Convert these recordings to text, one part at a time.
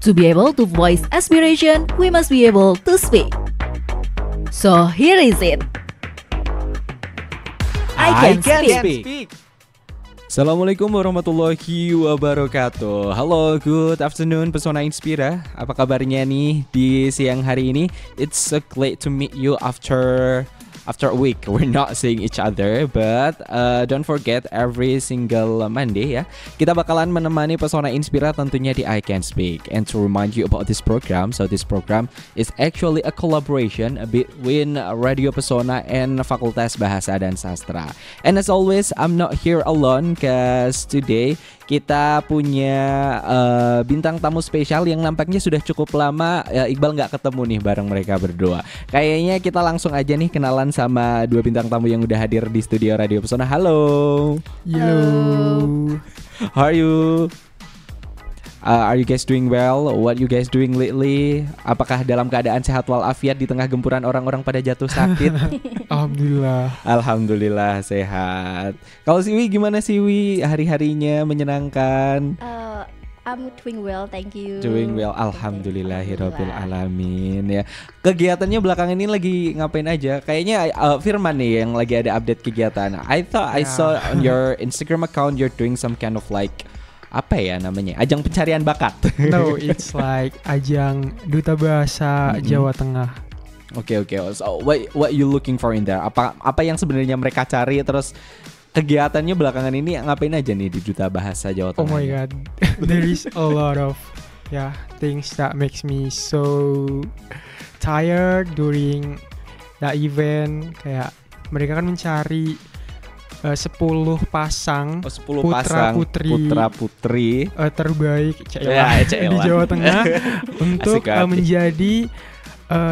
To be able to voice aspiration, we must be able to speak. So here is it. I can speak. Assalamualaikum warahmatullahi wabarakatuh. Halo, good afternoon Pesona Inspira. Apa kabarnya nih di siang hari ini? It's so glad to meet you after a week. We're not seeing each other, but don't forget every single Monday ya, kita bakalan menemani Pesona Inspira tentunya di I Can Speak. And to remind you about this program, so this program is actually a collaboration between Radio Pesona and Fakultas Bahasa dan Sastra. And as always, I'm not here alone, cause today kita punya bintang tamu spesial yang nampaknya sudah cukup lama Iqbal nggak ketemu nih bareng mereka berdua. Kayaknya kita langsung aja nih kenalan sama dua bintang tamu yang udah hadir di studio Radio Pesona. Halo. Hello. How are you? Are you guys doing well? What you guys doing lately? Apakah dalam keadaan sehat walafiat di tengah gempuran orang-orang pada jatuh sakit? Alhamdulillah. Alhamdulillah sehat. Kalau Siwi gimana Siwi? Hari-harinya menyenangkan? I'm doing well, thank you. Doing well, alhamdulillahirabbil alamin ya. Kegiatannya belakangan ini lagi ngapain aja? Kayaknya Firman nih yang lagi ada update kegiatan. I thought I saw on your Instagram account you're doing some kind of like apa ya namanya? Ajang pencarian bakat. No, it's like ajang duta bahasa Jawa Tengah. Oke. So what you looking for in there? Apa yang sebenarnya mereka cari, terus kegiatannya belakangan ini ngapain aja nih di Duta Bahasa Jawa Tengah? Oh my god. There is a lot of things that makes me so tired during the event. Kayak mereka kan mencari 10 pasang, 10 pasang putra putri terbaik di Jawa Tengah untuk menjadi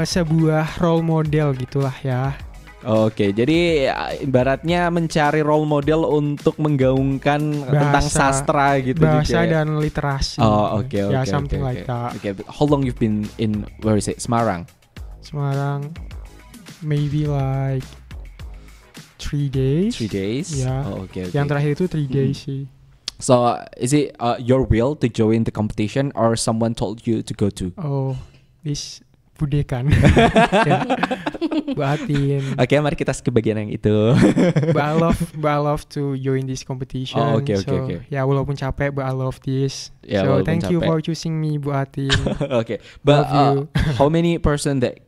sebuah role model gitulah ya. Oke, jadi ibaratnya mencari role model untuk menggaungkan tentang sastra gitu, bahasa juga. Dan literasi. Oh, oke. Something like that. Okay, how long you've been in, where is it? Semarang, maybe like 3 days. 3 days. Yeah. Oh, okay. Yang terakhir itu 3 days sih. So, is it your will to join the competition or someone told you to go to? Oh, this budekan. Buatin. Oke, mari kita skip bagian yang itu. But I love to join this competition. Oh, okay. Ya walaupun capek, but I love this. Yeah, so thank you capek. for choosing me, Buatin. Okay, but how many person that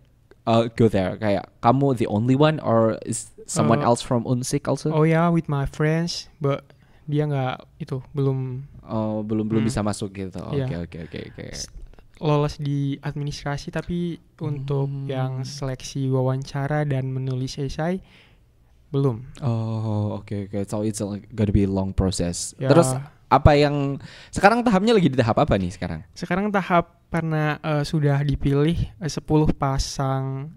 go there? Kayak kamu the only one or is someone else from Unsik also? Oh yeah, with my friends, but dia nggak belum bisa masuk gitu. Oke. Lolos di administrasi, tapi untuk yang seleksi wawancara dan menulis esai belum. Oh, oke. So it's gonna be a long process. Ya. Terus apa yang sekarang tahapnya lagi di tahap apa nih sekarang? Sekarang tahap karena sudah dipilih 10 pasang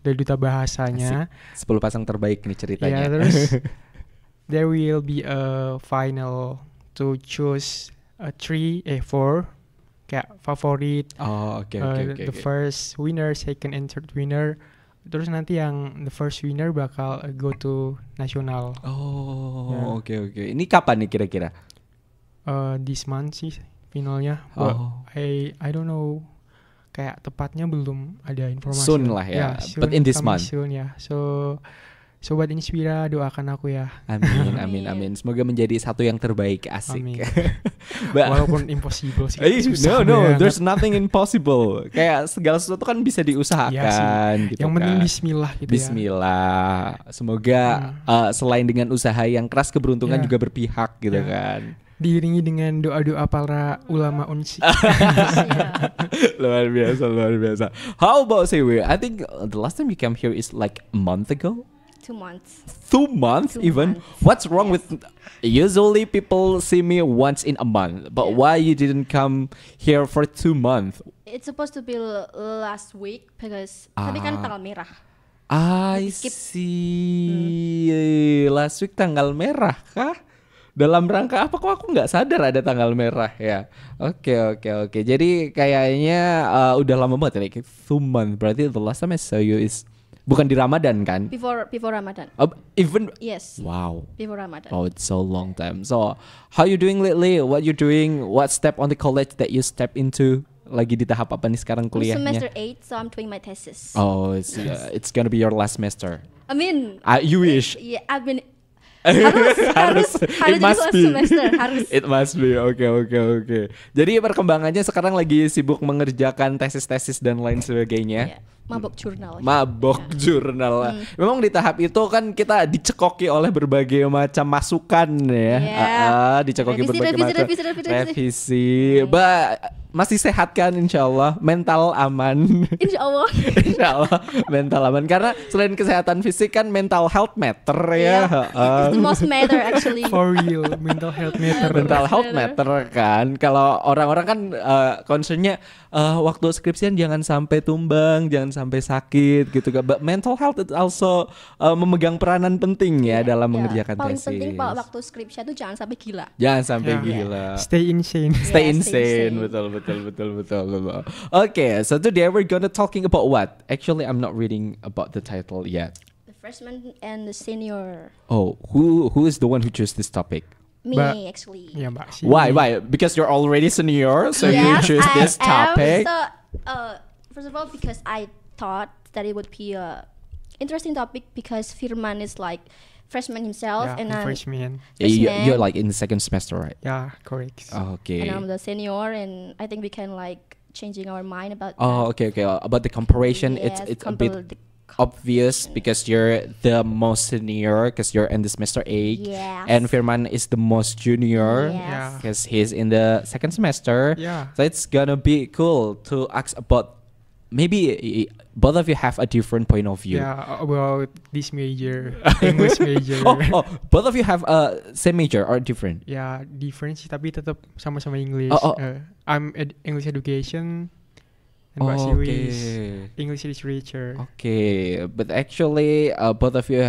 dari duta bahasanya. 10 pasang terbaik nih ceritanya. Ya, terus there will be a final to choose 4 kayak favorit. Oh, oke. The first winner, second and third winner. Terus nanti yang the first winner bakal go to nasional. Oh, oke. Ini kapan nih kira-kira? This month sih finalnya. I don't know. Kayak tepatnya belum ada informasi. Soon lah ya. Soon, but in this month. Soon ya. So Sobat Inspira, doakan aku ya. Amin. Semoga menjadi satu yang terbaik, asik. Amin. Walaupun impossible sih. No, there's nothing impossible. Kayak segala sesuatu kan bisa diusahakan gitu. Yang penting bismillah gitu. Bismillah. Semoga selain dengan usaha yang keras, keberuntungan juga berpihak gitu kan. Diiringi dengan doa-doa para ulama Unsik. Luar biasa. How about Sewe? I think the last time you came here is like a month ago. 2 months. 2 months even? What's wrong with... Usually people see me once in a month, but why you didn't come here for 2 months? It's supposed to be last week because tapi kan tanggal merah. I see. Last week tanggal merah kah? Dalam rangka apa kok aku nggak sadar ada tanggal merah ya? Oke. Jadi kayaknya udah lama banget like 2 months. Berarti the last time I saw you is bukan di Ramadan kan? Before Ramadan. Even Yes. Wow. Before Ramadan. Oh, it's so long time. So, how you doing lately? What you doing? What step on the college that you step into? lagi di tahap apa nih sekarang I'm kuliahnya? semester 8, so I'm doing my thesis. Oh, it's gonna be your last semester. I mean, You wish. yeah, I've been harus It jadi must last be. semester harus. It must be. Oke. Jadi perkembangannya sekarang lagi sibuk mengerjakan tesis-tesis dan lain sebagainya. Yeah, mabok jurnal. Mabok jurnal. Memang di tahap itu kan kita dicekoki oleh berbagai macam masukan ya. Yeah. Dicekoki Revisi, berbagai revisi, macam revisi. revisi. Masih sehat kan insya Allah, mental aman. Insya Allah. Insya Allah mental aman karena selain kesehatan fisik kan mental health matter ya. It's the most matter actually. For real, mental health matter. Mental health matter kan. Kalau orang-orang kan concernnya waktu skripsian jangan sampai tumbang, jangan sampai sakit gitu kan. But mental health it also memegang peranan penting ya dalam mengerjakan Paling tesis. penting kalau waktu skripsi itu jangan sampai gila. Jangan sampai Ya. gila. Stay insane. Stay Yeah, insane. stay Betul. Okay, so today we're gonna talking about what? Actually, I'm not reading about the title yet. The freshman and the senior. Oh, who is the one who chose this topic? Me But- actually. Ya Mbak. sih. Why? Because you're already senior, so you Yes, choose I this am. topic. So, first of all, because I thought that it would be a interesting topic because Firman is like freshman himself, Yeah, and I'm I'm freshman. You're like in the second semester, right? Yeah, correct. Okay. and I'm the senior, and I think we can like changing our mind about. Oh, okay. About the comparison, Yes, it's a bit the obvious because you're the most senior because you're in the semester 8, Yes. and Firman is the most junior Yes. Yeah. because he's in the second semester. Yeah. So it's gonna be cool to ask about maybe both of you have a different point of view. Yeah, about this major, English major. Both of you have a same major or different? Ya, different sih, tapi tetap sama-sama English. Oh. I'm English education, and Mbak Siwi is English literature. Okay, but actually both of you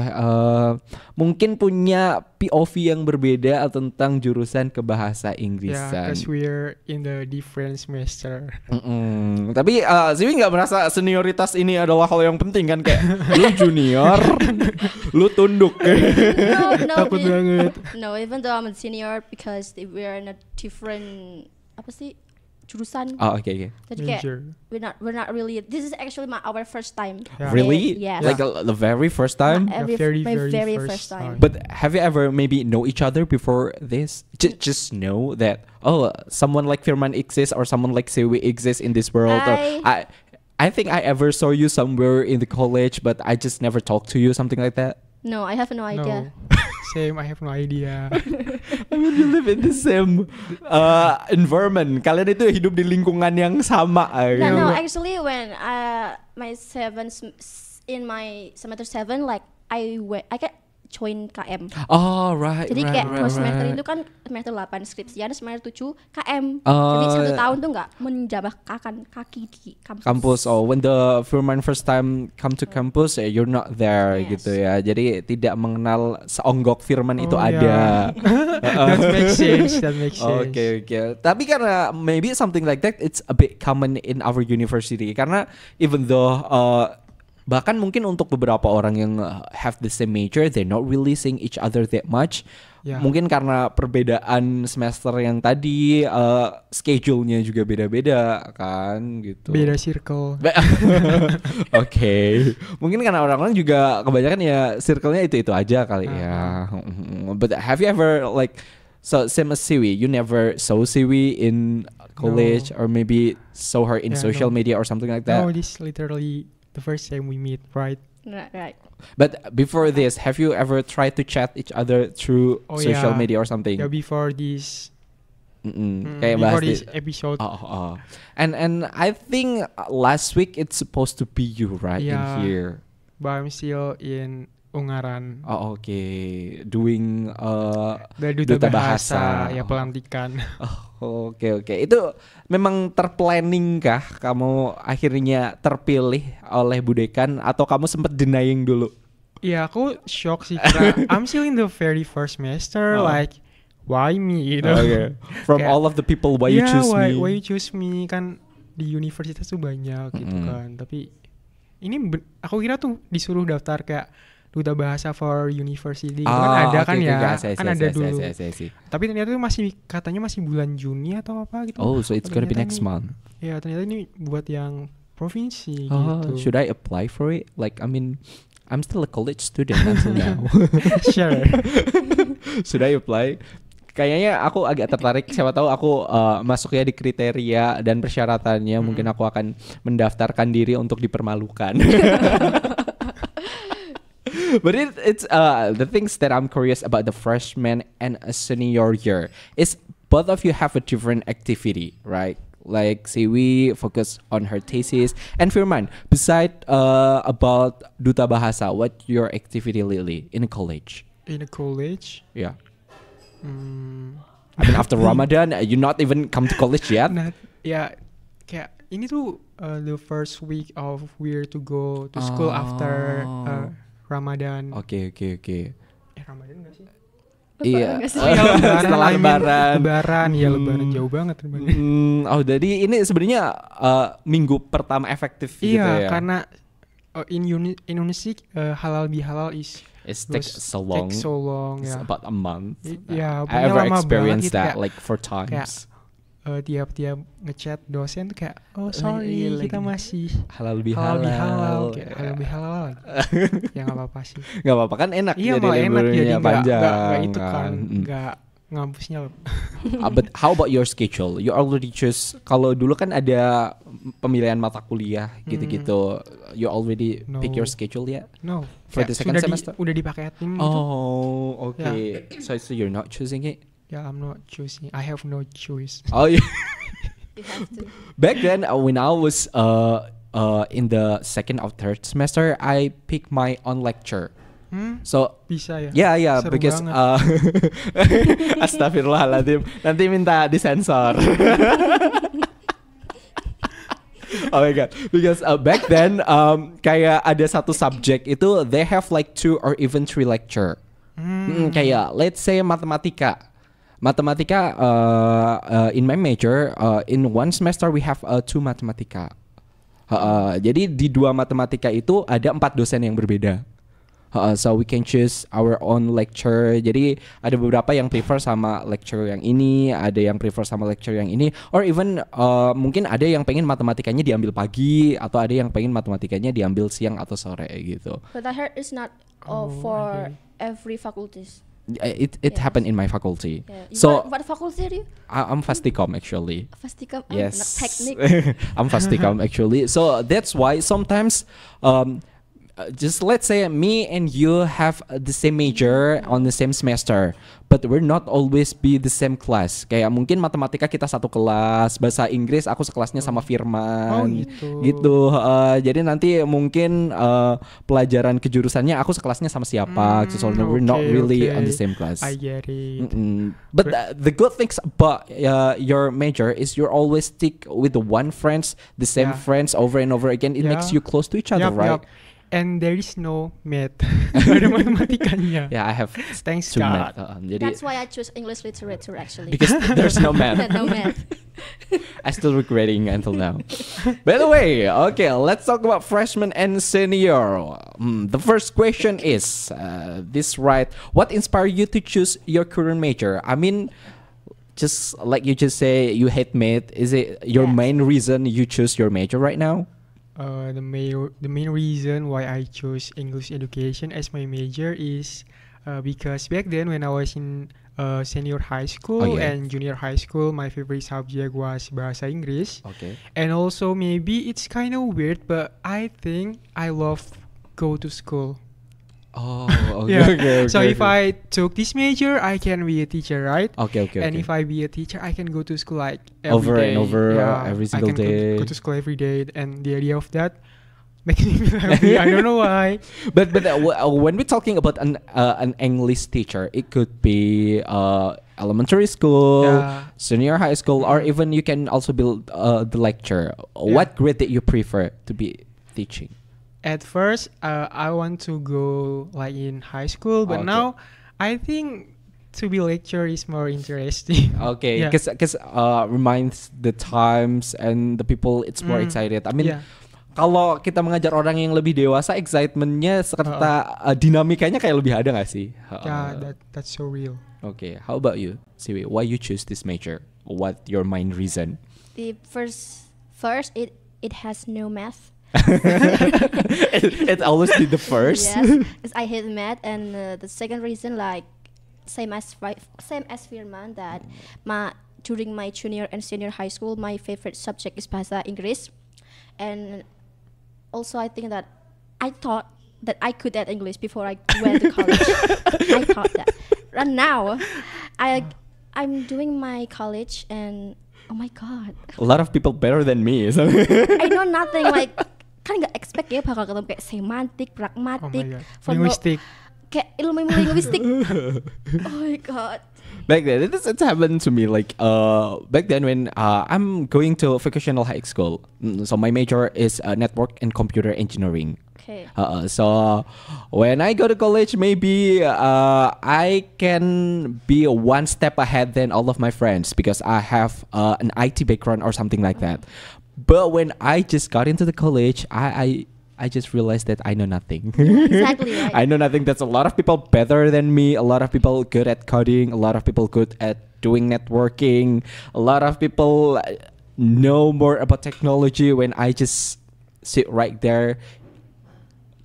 mungkin punya POV yang berbeda tentang jurusan kebahasa Yeah, Inggrisan. because we're in the different semester. Tapi Siwi nggak merasa senioritas ini adalah hal yang penting kan, kayak lu junior, lu tunduk. no, Takut banget. no, even though I'm a senior because we're in a different apa sih jurusan. Oh, okay. Jadi kayak Major. we're not really. This is actually our first time. Yeah. Really? Yes. Like the very first time? Every, very, my very very first first time. time. But have you ever maybe know each other before this? Just know that someone like Firman exists or someone like Sewi exists in this world. I think I ever saw you somewhere in the college, but I just never talked to you, something like that. No, I have no idea. No. Same, I have no idea. I mean, you live in the same environment. Kalian itu hidup di lingkungan yang sama. No, actually when in my semester 7 like I get join KM. Oh, right. Jadi right, kayak right, first semester right. itu kan semester 8 skripsian, semester 7 KM. Oh, Jadi 1 yeah. tahun tuh nggak menjabakkan kaki di kampus. Kampus. Oh, when the Firman first time come to campus, you're not there Yes. gitu ya. Jadi tidak mengenal seonggok Firman itu Oh, ada. That makes sense. That makes sense. Okay. Tapi karena maybe something like that, it's a bit common in our university. Karena even though bahkan mungkin untuk beberapa orang yang have the same major, they're not really seeing each other that much. Yeah. Mungkin karena perbedaan semester yang tadi, schedule-nya juga beda-beda kan gitu. Beda circle. Oke. Mungkin karena orang-orang juga kebanyakan ya circle-nya itu-itu aja kali ya. But have you ever like same as Siwi, you never saw Siwi in college or maybe saw her in Yeah, social no. media or something like that? No, this literally the first time we meet, right? Right. But before this, have you ever tried to chat each other through Oh, social yeah. media or something? Yeah, before this, Kayak before bahas this di- episode. And I think last week it's supposed to be you right Yeah. in here. But I'm still in Ungaran. Oh, oke. Doing Duta Bahasa. Bahasa, ya pelantikan. Oke. Itu memang terplanning kah kamu akhirnya terpilih oleh Bu Dekan atau kamu sempat denying dulu? Iya, aku shock sih karena I'm still in the very first semester, like why me gitu. Okay. From Kayak, all of the people why you choose me? Why you choose me, kan di universitas tuh banyak gitu kan. Tapi ini aku kira tuh disuruh daftar kayak duta bahasa for university kan ada kan ya, kan ada dulu. Tapi ternyata itu katanya masih bulan Juni atau apa gitu. Oh, so it's gonna be Ternyata next ini- month. Ya ternyata ini buat yang provinsi Oh, gitu. should I apply for it? Like, I mean, I'm still a college student until now. Sure. Should I apply? Kayaknya aku agak tertarik. Siapa tahu aku masuk ya di kriteria dan persyaratannya. Mungkin aku akan mendaftarkan diri untuk dipermalukan. But it's the things that I'm curious about the freshman and a senior year is both of you have a different activity, right? Like Siwi focus on her thesis and Firman, beside about duta bahasa, what your activity Lily in college? In a college. Yeah. Hmm, I mean after Ramadan, you not even come to college yet. nah, ya kayak ini tuh the first week of we're to go to school after Ramadan. Oke. Ramadan nggak sih? Iya. Nggak sih? Setelah I mean, Lebaran. Lebaran ya Lebaran jauh banget Lebaran. Oh, jadi ini sebenarnya minggu pertama efektif gitu Iya, ya. karena in Indonesia halal bihalal is It takes so long. take so long It's ya. about a month. Ya, I pokoknya ever lama experienced banget gitu, that kayak- like 4 times. Tiap-tiap ngechat dosen tuh kayak oh Iya, sorry lagi. kita masih halal halal bihalal. bihalal kayak halal bihalal lagi. Ya nggak apa-apa sih. Nggak apa-apa kan enak Iya jadi malah enak liburnya jadi nggak panjang itu kan Mm. nggak ngampusnya loh. But how about your schedule? You already choose. Kalau dulu kan ada pemilihan mata kuliah gitu-gitu. You already pick No. your schedule ya? No. For Kayak the second semester? udah dipaketin gitu. Oh, okay. So you're not choosing it? Ya I'm not choosing. I have no choice. Oh yeah. You have to. Back then, when I was in the second or third semester, I picked my own lecture. So Bisa ya. yeah, Seru because banget. astagfirullahaladzim, nanti minta disensor. Oh my god, because back then kayak ada satu subjek itu they have like 2 or even 3 lecture. Kayak let's say matematika. In my major in one semester we have 2 matematika. Jadi di 2 matematika itu ada 4 dosen yang berbeda. So we can choose our own lecture. Jadi ada beberapa yang prefer sama lecture yang ini, ada yang prefer sama lecture yang ini, or even mungkin ada yang pengen matematikanya diambil pagi, atau ada yang pengen matematikanya diambil siang atau sore gitu. But I heard it's not for every faculties. It Yes. happened in my faculty. Yeah. So what faculty are you? I'm Fasticom actually. Fasticom. Yes. Not technique. I'm Fasticom actually. So that's why sometimes just let's say me and you have the same major on the same semester, but we're not always be the same class. Kayak mungkin matematika kita satu kelas, bahasa Inggris aku sekelasnya sama Firman. Gitu. Jadi nanti mungkin pelajaran kejurusannya aku sekelasnya sama siapa. So we're not really on the same class. I get it. But the good things about your major is you're always stick with the one friends, the same Yeah. friends over and over again. It Yeah. makes you close to each other, right? Yup. And there is no math. Gak ada matematikanya. Yeah, I have Thanks two God. math. Jadi That's why I choose English literature actually. because there's no math. no math. I still regretting until now. By the way, okay, let's talk about freshman and senior. The first question is this right? What inspired you to choose your current major? I mean, just like you just say, you hate math. Is it your Yes. main reason you choose your major right now? The main reason why I chose English education as my major is because back then when I was in senior high school and junior high school, my favorite subject was bahasa Inggris. Okay. And also maybe it's kind of weird, but I think I love go to school. Oh, Yeah. okay. So if I took this major, I can be a teacher, right? Okay. And if I be a teacher, I can go to school like every Over and day. over, every single I can day. Go to school every day, and the idea of that makes me feel happy. I don't know why. But when we're talking about an English teacher, it could be elementary school, Yeah. senior high school, or even you can also build the lecture. What grade did you prefer to be teaching? At first, I want to go like in high school, but Okay. now I think to be lecturer is more interesting. Okay, Yeah. because reminds the times and the people it's more excited. I mean, Yeah. kalau kita mengajar orang yang lebih dewasa, excitementnya serta dinamikanya kayak lebih ada nggak sih? Yeah, that's so real. Okay, how about you, Siwi? Why you choose this major? What your main reason? The first it has no math. It always be the first. Yes, 'cause I hate math, and the second reason, like same as Firman, that during my junior and senior high school, my favorite subject is bahasa Inggris, and also I think that I thought that I could add English before I went to college. I thought that, and now I'm doing my college, and oh my god, A lot of people better than me. So. I know nothing. Like kan nggak expect ya bakal ketemu kayak semantik, Oh my pragmatik, god. Linguistic. kayak ilmu linguistik. Oh my god. Back then, it's happened to me. Like back then when I'm going to vocational high school, so my major is network and computer engineering. Okay. So when I go to college, maybe I can be one step ahead than all of my friends because I have an IT background or something like that. But when I just got into the college, I just realized that I know nothing. Exactly right. I know nothing. There's a lot of people better than me. A lot of people good at coding. A lot of people good at doing networking. A lot of people know more about technology when I just sit right there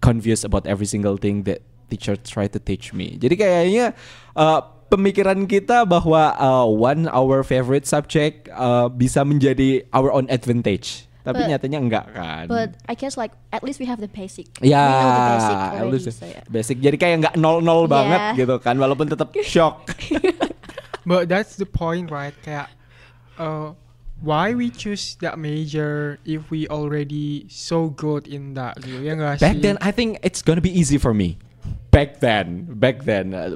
confused about every single thing that teacher try to teach me. Jadi kayaknya pemikiran kita bahwa one our favorite subject bisa menjadi our own advantage. Tapi But- nyatanya enggak kan. But I guess like at least we have the basic. Ya, We know the basic at already, least so yeah. basic. Jadi kayak nggak nol banget gitu kan, walaupun tetap shock. But that's the point, right? Kayak why we choose that major if we already so good in that gitu. Ya nggak Back sih? then, I think it's gonna be easy for me. Back then,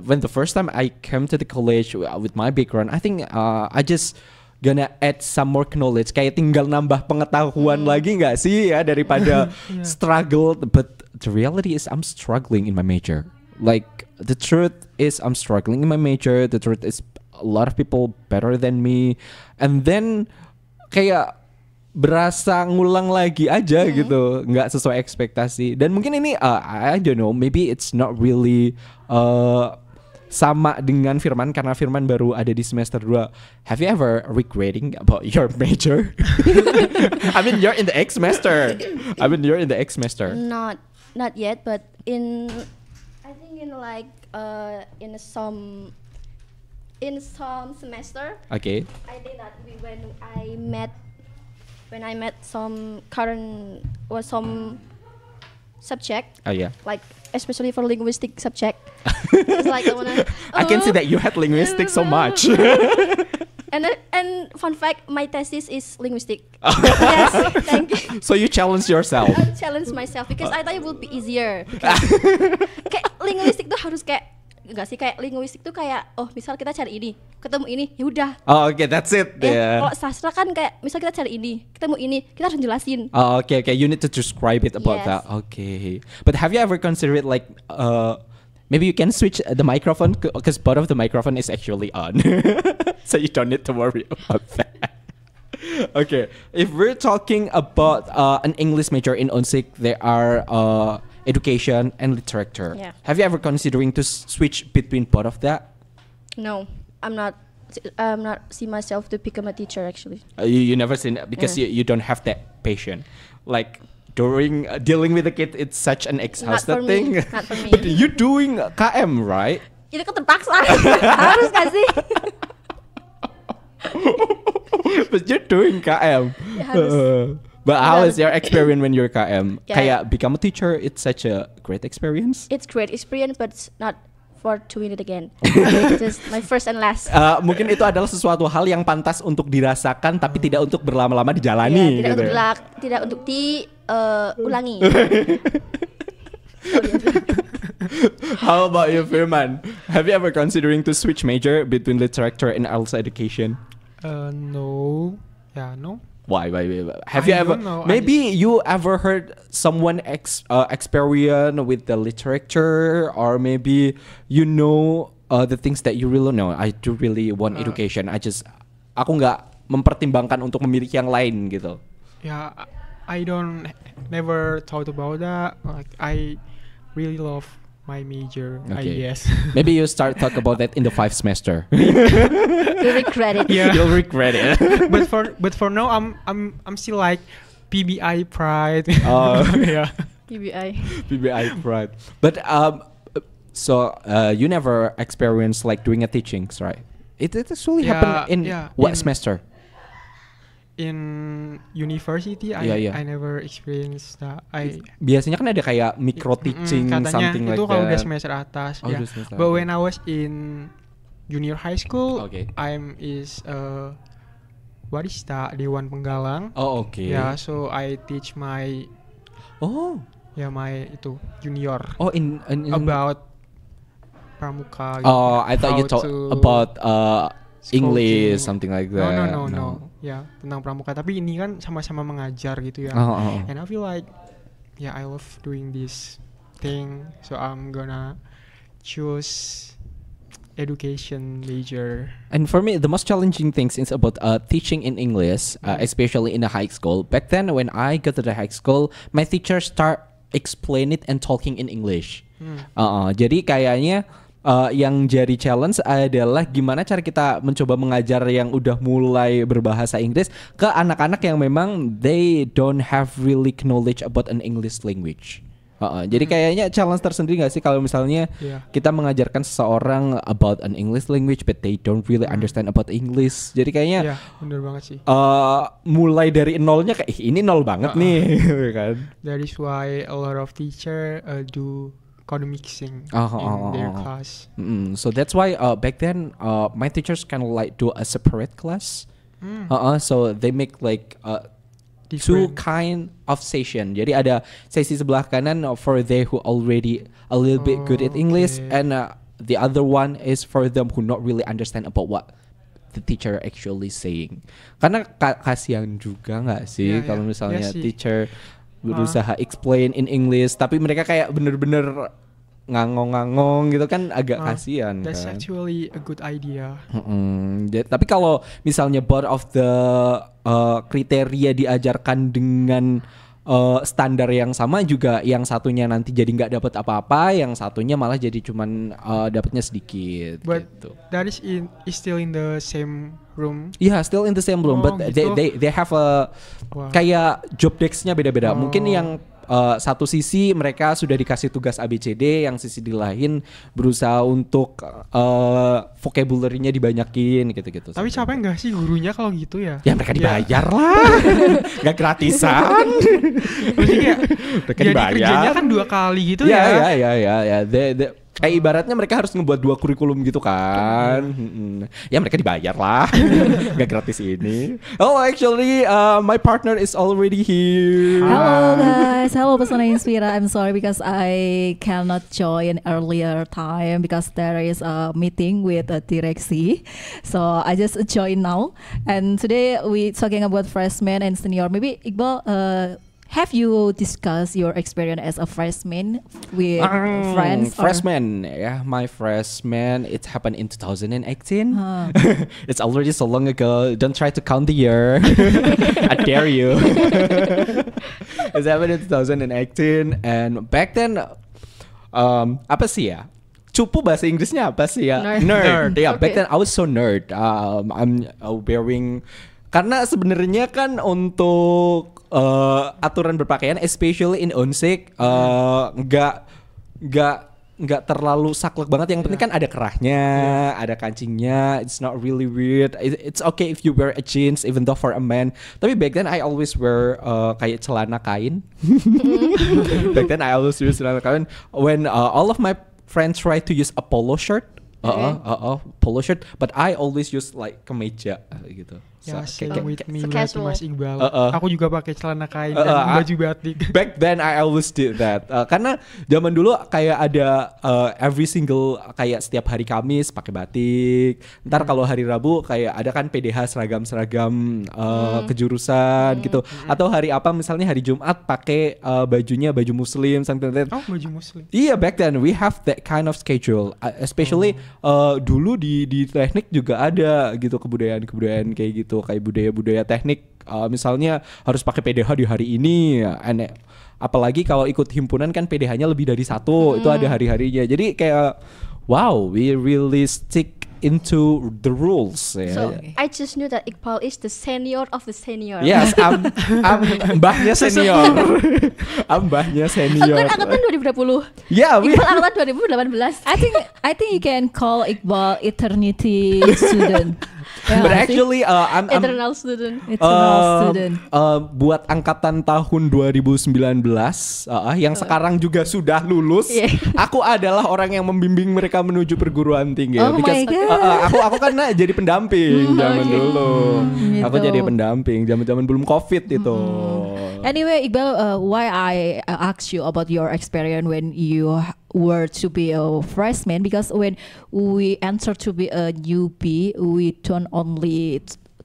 when the first time I came to the college with my background, I think I just gonna add some more knowledge. Kayak tinggal nambah pengetahuan lagi nggak sih ya daripada struggle. But the reality is I'm struggling in my major. Like the truth is I'm struggling in my major. The truth is a lot of people better than me. And then kayak berasa ngulang lagi aja gitu, nggak sesuai ekspektasi. Dan mungkin ini I don't know, maybe it's not really sama dengan Firman karena Firman baru ada di semester 2. Have you ever regretting about your major? I mean you're in the X semester. Not yet, but I think in like in some semester, Okay. I think that when I met some current or some subject, Oh yeah. like especially for linguistic subject, it's like I wanna. I can see that you had linguistics so much. And fun fact, my thesis is linguistic. Yes, thank you. So you challenge yourself. I challenge myself because I thought it would be easier. Because kayak linguistik tuh harus kayak enggak sih, kayak linguistik tuh kayak misal kita cari ini, ketemu ini, ya udah. Oh, okay, that's it. Yeah. Kalau sastra kan kayak misal kita cari ini, ketemu ini, kita harus jelasin. Oh, okay. You need to describe it about Yes. that. Okay. But have you ever considered like maybe you can switch the microphone because both of the microphone is actually on, so you don't need to worry about that. Okay. If we're talking about an English major in Unsik, there are education and literature. Yeah. Have you ever considering to switch between both of that? No, I'm not see myself to become a teacher actually. You never seen it because you don't have that patience. Like during dealing with a kid, it's such an exhausted for me, thing. not for me. But you doing KM, right? Itu kan terpaksa. Harus gak sih? But you're doing KM. Ya, harus. But how Harus. is your experience when you're KM? Yeah. Kayak become a teacher, it's such a great experience. It's great experience, but it's not for doing it again. Just my first and last. Mungkin itu adalah sesuatu hal yang pantas untuk dirasakan, tapi tidak untuk berlama-lama dijalani. Ya, gitu. tidak untuk diulangi. How about you, Firman? Have you ever considering to switch major between literature and arts education? No. Yeah, no. Why? Have you I ever? don't know. Maybe you ever heard someone experience with the literature, or maybe you know the things that you really know. I do really want education. Aku nggak mempertimbangkan untuk memiliki yang lain gitu. Yeah, I don't never thought about that. Like I really love my major, I Okay. guess. Maybe you start talk about that in the 5th semester. You regret it. Yeah. You'll regret it. but for now I'm still like PBI pride. Oh. Yeah. PBI. PBI pride. But so you never experienced like doing a teachings, right? It actually Yeah, happened in yeah, what in- semester? In university Yeah. I never experienced that. Biasanya kan ada kayak micro teaching katanya something like itu kalau udah that. semester atas Oh, ya. udah semester But atas. when I was in junior high school, Okay. I'm is barista Dewan Penggalang. Oh, okay. Yeah, so I teach my my itu junior in about pramuka. Oh, I thought you how talk to about English smoking. something like that. No. Ya, tentang pramuka. Tapi ini kan sama-sama mengajar gitu ya. Oh. And I feel like, yeah, I love doing this thing. So I'm gonna choose education major. And for me, the most challenging things is about teaching in English, especially in the high school. Back then, when I got to the high school, my teacher start explain it and talking in English. Jadi kayaknya yang jadi challenge adalah gimana cara kita mencoba mengajar yang udah mulai berbahasa Inggris ke anak-anak yang memang they don't have really knowledge about an English language. Jadi kayaknya challenge tersendiri gak sih kalau misalnya kita mengajarkan seseorang about an English language but they don't really understand about English. Jadi kayaknya Bener banget sih. mulai dari nolnya kayak ini nol banget nih kan. That is why a lot of teacher do code mixing in their class. So that's why back then my teachers kind of like do a separate class. So they make like two Different. kind of session. Jadi ada sesi sebelah kanan for they who already a little bit good at English, Okay. and the other one is for them who not really understand about what the teacher actually saying. Karena kasihan juga nggak sih Yeah, kalau yeah. misalnya Yeah sih. teacher berusaha explain in English tapi mereka kayak bener-bener ngangong-ngangong gitu kan agak kasihan That's kan. actually a good idea. Tapi kalau misalnya both of the kriteria diajarkan dengan standar yang sama juga, yang satunya nanti jadi nggak dapat apa-apa, yang satunya malah jadi cuman dapatnya sedikit. But gitu. that is still in the same room. Yeah, still in the same room, but gitu. they have a Wah. kayak job desk-nya beda-beda. Mungkin yang satu sisi mereka sudah dikasih tugas ABCD, yang sisi di lain berusaha untuk vocabulary-nya dibanyakin gitu-gitu. Tapi capek nggak sih gurunya kalau gitu ya? Ya mereka dibayar lah, nggak gratisan. Maksudnya Mereka jadi dibayar. kerjanya kan 2 kali gitu Ya. ya. Kayak ibaratnya mereka harus ngebuat 2 kurikulum gitu kan. Ya mereka dibayar lah, nggak gratis ini. Oh actually my partner is already here. Hello guys, hello Pesona Inspira. I'm sorry because I cannot join earlier time because there is a meeting with a direksi. So I just joined now. And today we talking about freshman and senior. Maybe Iqbal, have you discussed your experience as a freshman with friends? Freshman, yeah, my freshman. It happened in 2018. It's already so long ago. Don't try to count the year. I dare you. It's happened in 2018, and back then, apa sih ya? Cupu bahasa Inggrisnya apa sih ya? Nerd. Yeah, back Okay. then I was so nerd. I'm wearing. Karena sebenarnya kan untuk aturan berpakaian, especially in Unsik, nggak terlalu saklek banget. Yang penting kan ada kerahnya, ada kancingnya. It's not really weird. It's okay if you wear a jeans, even though for a man. Tapi back then I always wear kayak celana kain. Back then I always use celana kain. When all of my friends try to use a polo shirt. Polo shirt, but I always use like kemeja gitu. Ya, So, same with me so berarti casual. Mas Iqbal. Uh-uh. Aku juga pakai celana kain Uh-uh. dan baju batik. Back then I always did that. Karena zaman dulu kayak ada every single kayak setiap hari Kamis pakai batik. Ntar kalau hari Rabu kayak ada kan PDH seragam-seragam kejurusan gitu. Atau hari apa misalnya hari Jumat pakai bajunya baju muslim something like that. Oh, baju muslim. Iya, back then we have that kind of schedule, especially dulu di teknik juga ada gitu kebudayaan kayak gitu, kayak budaya-budaya teknik misalnya harus pakai PDH di hari ini, apalagi kalau ikut himpunan kan PDH-nya lebih dari satu, itu ada hari-harinya. Jadi kayak wow, we really stick into the rules. So I just knew that Iqbal is the senior of the senior. Yes, I'm mbahnya senior. I'm mbahnya Aku senior. kan angkatan 2020. Yeah, Iqbal angkatan 2018. I think you can call Iqbal eternity student. Ya but nggak sih? actually I'm Eternal student. Eternal student. buat angkatan tahun 2019 yang sekarang juga sudah lulus, Yeah. aku adalah orang yang membimbing mereka menuju perguruan tinggi. Oh Because, my God. aku kan jadi pendamping zaman okay. dulu. Aku Gitu. jadi pendamping zaman belum COVID itu. Anyway, Iqbal, why I asked you about your experience when you were to be a freshman, because when we enter to be a newbie, we don't only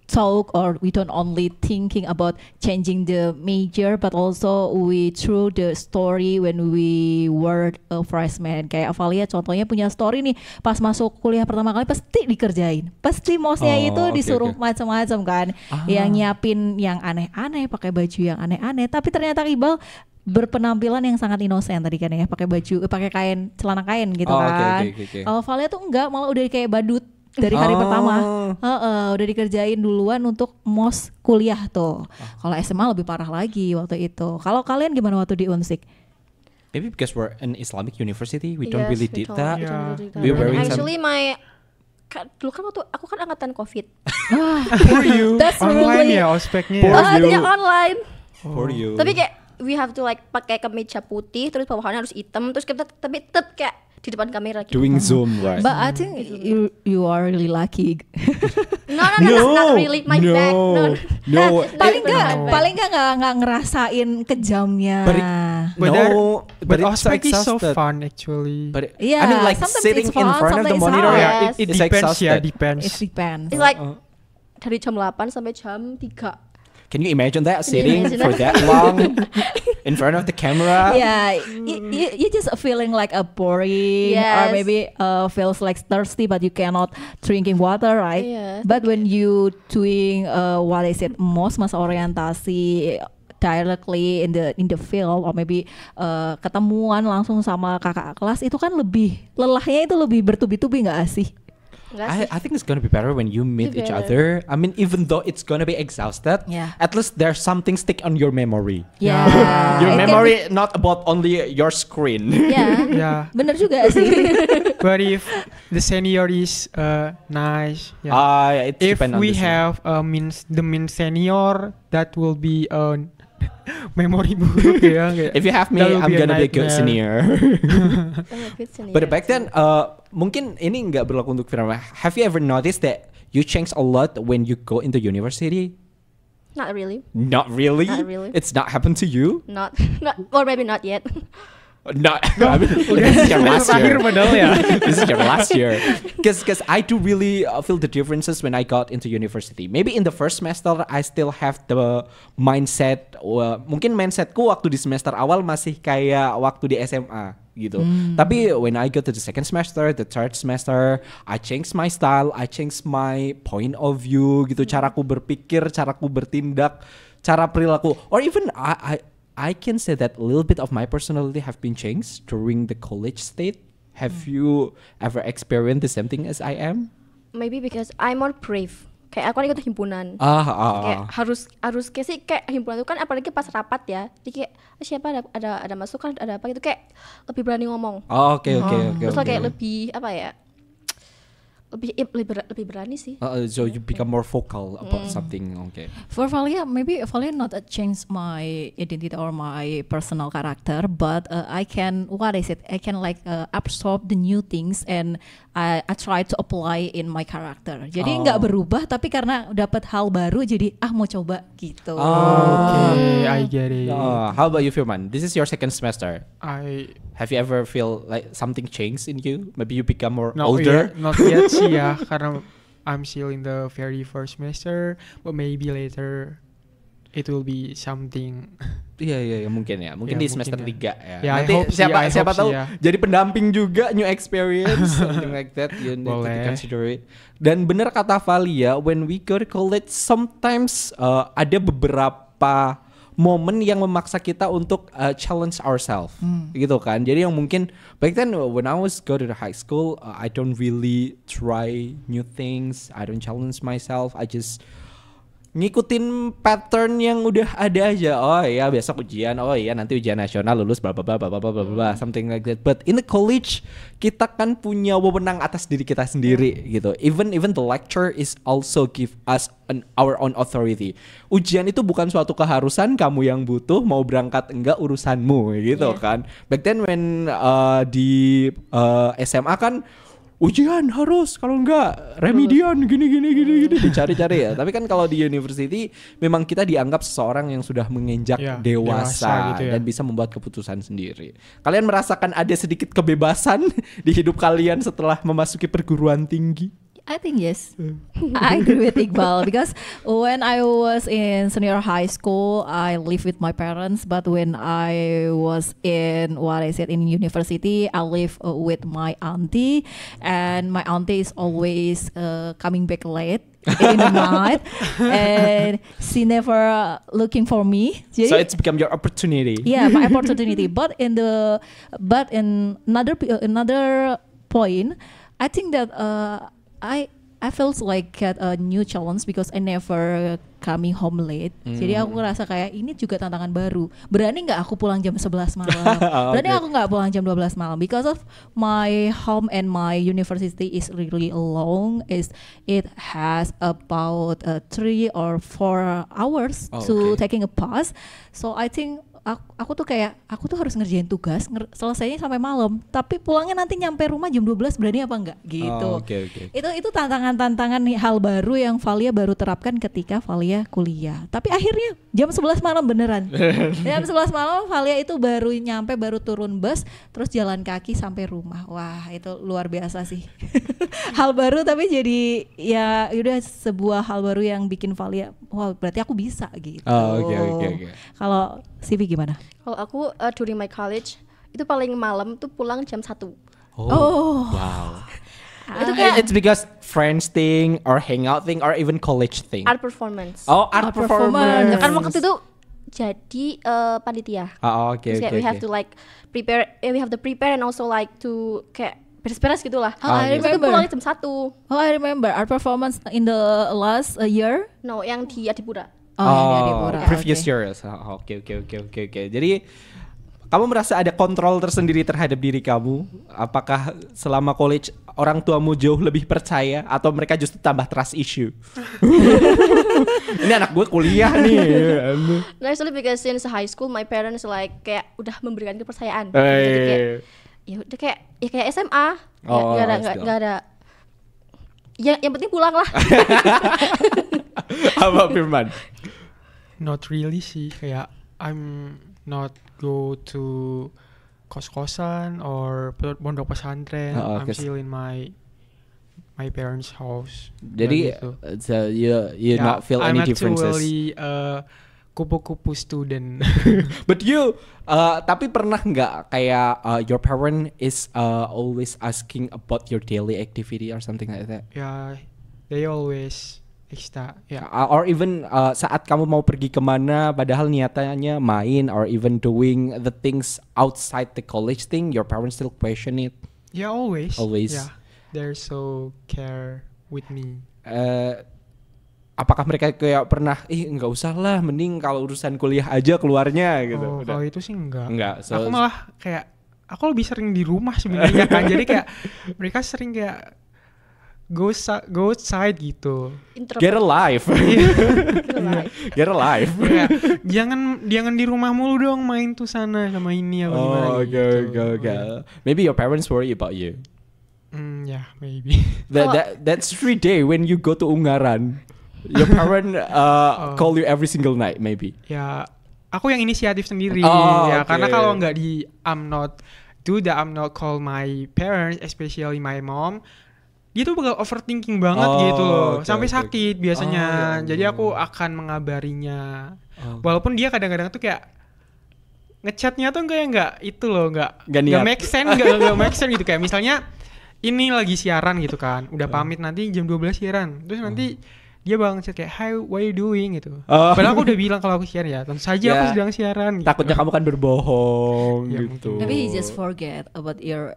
talk or we don't only thinking about changing the major, but also we through the story when we were a freshman. Kayak Avalia contohnya punya story nih, pas masuk kuliah pertama kali pasti dikerjain, pasti mosnya Oh, itu oke, disuruh oke. macam-macam kan, yang nyiapin yang aneh-aneh, pakai baju yang aneh-aneh, tapi ternyata Iqbal berpenampilan yang sangat inosen tadi kan ya, pakai baju, pakai kain, celana kain gitu Oh, oke, kan. oke. Kalau Valia tuh enggak, malah udah kayak badut dari hari Oh. pertama. Udah dikerjain duluan untuk mos kuliah tuh. Kalau SMA lebih parah lagi waktu itu. Kalau kalian gimana waktu di Unsik? Maybe because we're an Islamic university, we don't Yes, really we did don't- that. we don't really do that. We're wearing And some- actually dulu kan waktu aku kan angkatan COVID. For you, That's Online really ya ospeknya For ya. you. Dia online. for you. Tapi kayak we have to like pakai kemeja putih terus bawahannya harus hitam terus kita tapi tetap kayak di depan kamera gitu. doing Zoom, right? But I think you are really lucky. No, not really my no, back. no. paling nggak ngerasain kejamnya. But But it's ospek is so exhausted. fun actually. But Yeah, I mean, like sometimes sitting it's in fun, front of the sometimes it's monitor, hard. Yeah, Yes. it It's depends ya, exhausted. depends. It depends. It's like dari jam 8 sampai jam 3. Can you imagine that Can you sitting imagine for that? that long in front of the camera? Yeah, you just feeling like a boring, or Yes. maybe feels like thirsty, but you cannot drinking water, right? Yes. But when you doing what is it, masa orientasi directly in the field, or maybe ketemuan langsung sama kakak kelas, itu kan lebih lelahnya itu lebih bertubi-tubi nggak sih? Enggak sih. I think it's gonna be better when you meet Be each better. other. I mean, even though it's gonna be exhausted, Yeah. at least there's something stick on your memory. Yeah, Your it can memory not about only your screen. be- yeah, Yeah. bener juga sih. But if the senior is nice, yeah. It If depends on we the scene. have the min senior, that will be memory buruk ya. kayak- If you have me, that will I'm be a gonna be a good nightmare. senior. Oh, good senior. But back then, mungkin ini nggak berlaku untuk Firman. Have you ever noticed that you change a lot when you go into university? Not really. Not really. Not really. It's not happened to you. Not or maybe not yet. Not. I mean, this is your last year. Terakhir padahal ya. This is your last year. Because I do really feel the differences when I got into university. Maybe in the first semester I still have the mindset. Mungkin mindsetku waktu di semester awal masih kayak waktu di SMA gitu. Tapi when I go to the second semester, the third semester, I change my style, I change my point of view gitu. Caraku berpikir, caraku bertindak, cara perilaku, or even I can say that a little bit of my personality have been changed during the college state. Have you ever experienced the same thing as I am? Maybe because I'm more brave. Kayak aku kan ikut himpunan. Kayak harus kayak sih kayak himpunan itu kan apalagi pas rapat ya. Jadi kayak siapa ada masukan ada apa gitu kayak lebih berani ngomong. Oke. Terus kayak lebih apa ya? Lebih berani sih. So you become more vocal about something. Okay. For Valia, maybe Valia not change my identity or my personal character, but I can I can like absorb the new things and I try to apply in my character. Jadi nggak berubah, tapi karena dapat hal baru, jadi mau coba gitu. Okay, I get it. How about you, Firman? This is your second semester. I Have you ever feel like something changed in you? Maybe you become more not older. yet, not yet sih ya, karena I'm still in the very first semester, but maybe later. it will be something. Iya mungkin ya. Mungkin Ya, di mungkin semester ya. 3 ya. Ya, I Nanti hope sih, siapa I hope tahu sih ya. jadi pendamping juga, new experience something like that, you need to Boleh. consider it. Dan benar kata Valia, when we go to college sometimes ada beberapa momen yang memaksa kita untuk challenge ourselves gitu kan. Jadi yang mungkin back then when I was go to the high school, I don't really try new things, I don't challenge myself, I just ngikutin pattern yang udah ada aja. Oh iya besok ujian, oh iya nanti ujian nasional lulus bla bla bla bla bla bla bla something like that. But in the college kita kan punya wewenang atas diri kita sendiri gitu. Even the lecture is also give us our own authority. Ujian itu bukan suatu keharusan, kamu yang butuh, mau berangkat enggak urusanmu gitu kan. Back then when di SMA kan ujian harus, kalau enggak remedian gini dicari-cari ya. Tapi kan kalau di university memang kita dianggap seseorang yang sudah menginjak Ya, dewasa gitu ya. dan bisa membuat keputusan sendiri. Kalian merasakan ada sedikit kebebasan di hidup kalian setelah memasuki perguruan tinggi? I think yes. I agree with Iqbal because when I was in senior high school, I live with my parents. But when I was in what I said in university, I live with my auntie, and my auntie is always coming back late in the night, and she never looking for me. So it's become your opportunity. Yeah, my opportunity. But in another point, I think that I felt like get a new challenge because I never coming home late. Jadi aku ngerasa kayak ini juga tantangan baru. Berani nggak aku pulang jam 11 malam? Berani aku nggak pulang jam 12 malam? Because of my home and my university is really long. It has about 3 or 4 hours to taking a bus. So I think aku tuh harus ngerjain tugas selesainya sampai malam, tapi pulangnya nanti nyampe rumah jam 12, berani apa enggak gitu. Itu tantangan hal baru yang Valia baru terapkan ketika Valia kuliah. Tapi akhirnya jam 11 malam beneran. Jam 11 malam Valia itu baru turun bus terus jalan kaki sampai rumah. Wah, itu luar biasa sih. Hal baru tapi jadi ya udah sebuah hal baru yang bikin Valia, wah berarti aku bisa gitu. Oke. Kalau Sivi gimana? Kalau aku during my college itu paling malam tuh pulang jam 1. Wow. Itu kayak It's because friends thing or hangout thing or even college thing. art performance. Art performance. Kan waktu itu jadi panitia. Oke. Terus kayak we have to like prepare and also like to kayak beres-beres gitulah. I Terus itu remember. pulang jam 1. I remember our performance in the last year. No, yang di Adipura. Yang di Adipura. Previous Oke. years. Oke. Jadi kamu merasa ada kontrol tersendiri terhadap diri kamu? Apakah selama college orang tuamu jauh lebih percaya atau mereka justru tambah trust issue? Ini anak gue kuliah nih. No, actually because since high school my parents like kayak udah memberikan kepercayaan. Jadi kayak ya udah kayak SMA. Nggak ada. Yang penting pulang lah. Apa Firman? Not really sih, kayak I'm not go to kos-kosan or pondok pesantren. I'm still in my parents' house. Jadi gitu. so you not feel any differences. I'm actually kupu-kupu student. But you tapi pernah nggak kayak your parent is always asking about your daily activity or something like that? Yeah, they always extra. Yeah. Or even saat kamu mau pergi kemana padahal niatannya main or even doing the things outside the college thing, your parents still question it? Yeah, always. Always. Yeah, they're so care with me. Apakah mereka kayak pernah nggak usah lah, mending kalau urusan kuliah aja keluarnya gitu? Kalau itu sih enggak. So aku malah kayak aku lebih sering di rumah sebenarnya kan. Jadi kayak mereka sering kayak go outside gitu. get a life. Get a life. Kayak, jangan di rumah mulu dong, main tuh sana sama ini apa gimana gitu. Okay. Maybe your parents worry about you. Yeah, maybe. That's 3 day when you go to Ungaran. Your parent call you every single night maybe. Ya, aku yang inisiatif sendiri Okay. karena kalau nggak I'm not call my parents, especially my mom. Dia tuh bakal overthinking banget gitu loh, sampai sakit biasanya. Jadi aku akan mengabarinya Walaupun dia kadang-kadang tuh kayak ngechatnya tuh nggak itu loh, nggak niat. make sense, nggak make sense gitu. Kayak misalnya ini lagi siaran gitu kan, udah pamit nanti jam 12 siaran, terus nanti dia bakal ngechat kayak hi, what you doing gitu. Padahal aku udah bilang kalau aku siaran ya, tentu saja aku sedang siaran gitu. Takutnya kamu kan berbohong Ya, gitu. Maybe he just forget about your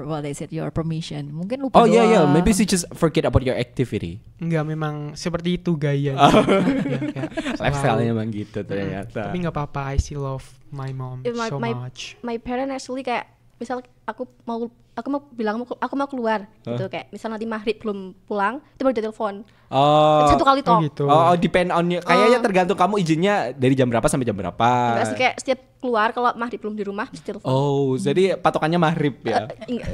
what I said, your permission. Mungkin lupa Oh yeah, doang. maybe she just forget about your activity. Enggak, memang seperti itu gaya. Lifestyle-nya emang gitu ternyata. Tapi nggak apa-apa, I still love my mom so much. My parents actually kayak misal aku mau bilang aku mau keluar gitu, kayak misal nanti maghrib belum pulang itu baru dia telepon. Satu kali Oh talk. gitu. Oh, depend on kayaknya tergantung kamu izinnya dari jam berapa sampai jam berapa. Enggak sih, kayak setiap keluar kalau maghrib belum di rumah mesti telepon. Oh, jadi patokannya maghrib ya. Enggak.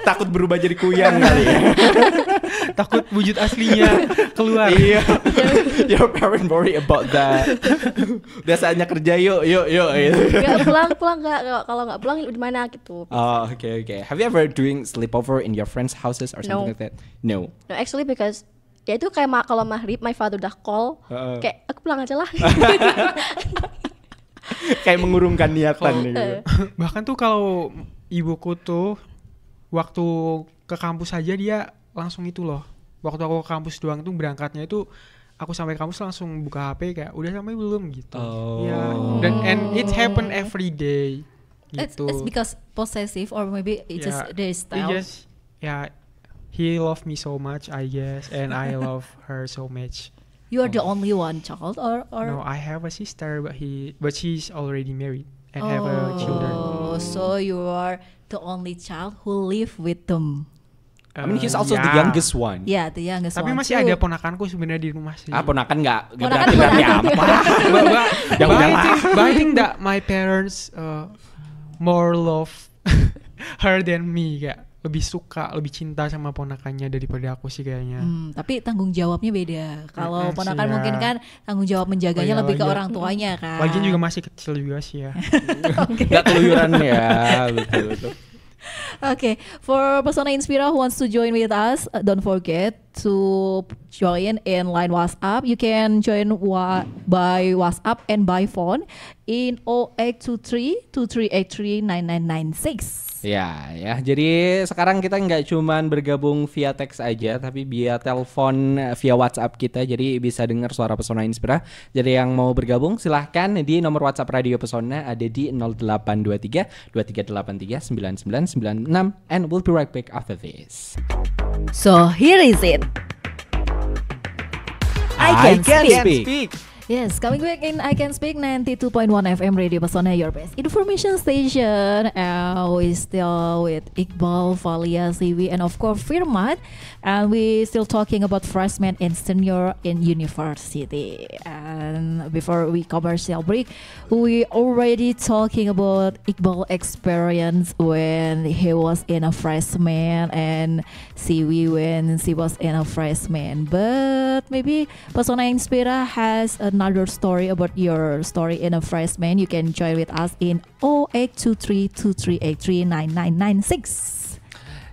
Takut berubah jadi kuyang kali ya. Takut wujud aslinya keluar. Iya. Your parent worry about that. Udah saatnya kerja yuk gitu. Enggak pulang enggak, kalau enggak pulang di mana gitu. Oh, okay. Have you ever doing sleepover in your friends' houses or something No. like that? No. No, actually because ya itu kayak kalau maghrib my father udah call, kayak aku pulang aja lah. Kayak mengurungkan niatan gitu. Bahkan tuh kalau ibuku tuh waktu ke kampus aja dia langsung itu loh. Waktu aku ke kampus doang tuh berangkatnya itu aku sampai kampus langsung buka HP kayak udah sampai belum gitu. Oh. Ya, dan and it happen every day gitu. It's because possessive or maybe it's just their style. He loved me so much, I guess, and I love her so much. You are the only one child or No, I have a sister, but she's already married and have a children. Oh, so you are the only child who live with them. I mean he's also the Yeah. youngest one. Yeah, the youngest Tapi one. masih ada ponakanku sebenarnya di rumah sih. Ponakan nggak Ponakan berarti ponakan. apa? But I think that my parents more love her than me, kayak lebih suka, lebih cinta sama ponakannya daripada aku sih kayaknya. Tapi tanggung jawabnya beda. Kalau Sih, ponakan ya. mungkin kan tanggung jawab menjaganya Oh, iya, lebih ke lagi- orang tuanya kan. Lagian juga masih kecil juga sih ya. Nggak keluyuran ya, betul. Okay, for Pesona Inspira who wants to join with us, don't forget to join in line WhatsApp. You can join by WhatsApp and by phone in 0823 2383 9996. Ya, jadi sekarang kita nggak cuman bergabung via teks aja, tapi via telepon, via WhatsApp kita, jadi bisa dengar suara Pesona Inspira. Jadi yang mau bergabung silahkan di nomor WhatsApp Radio Pesona ada di 0823 2383 9996, and we'll be right back after this. So here is it. I can speak. Yes, coming back in I Can Speak 92.1 FM Radio Pesona, your best information station. We still with Iqbal, Valia, Siwi, and of course Firman. And we still talking about freshman and senior in university. And before we commercial break, we already talking about Iqbal experience when he was in a freshman and Siwi when she was in a freshman. But maybe Pesona Inspira has another story about your story in a freshman. You can join with us in 0823 2383 9996.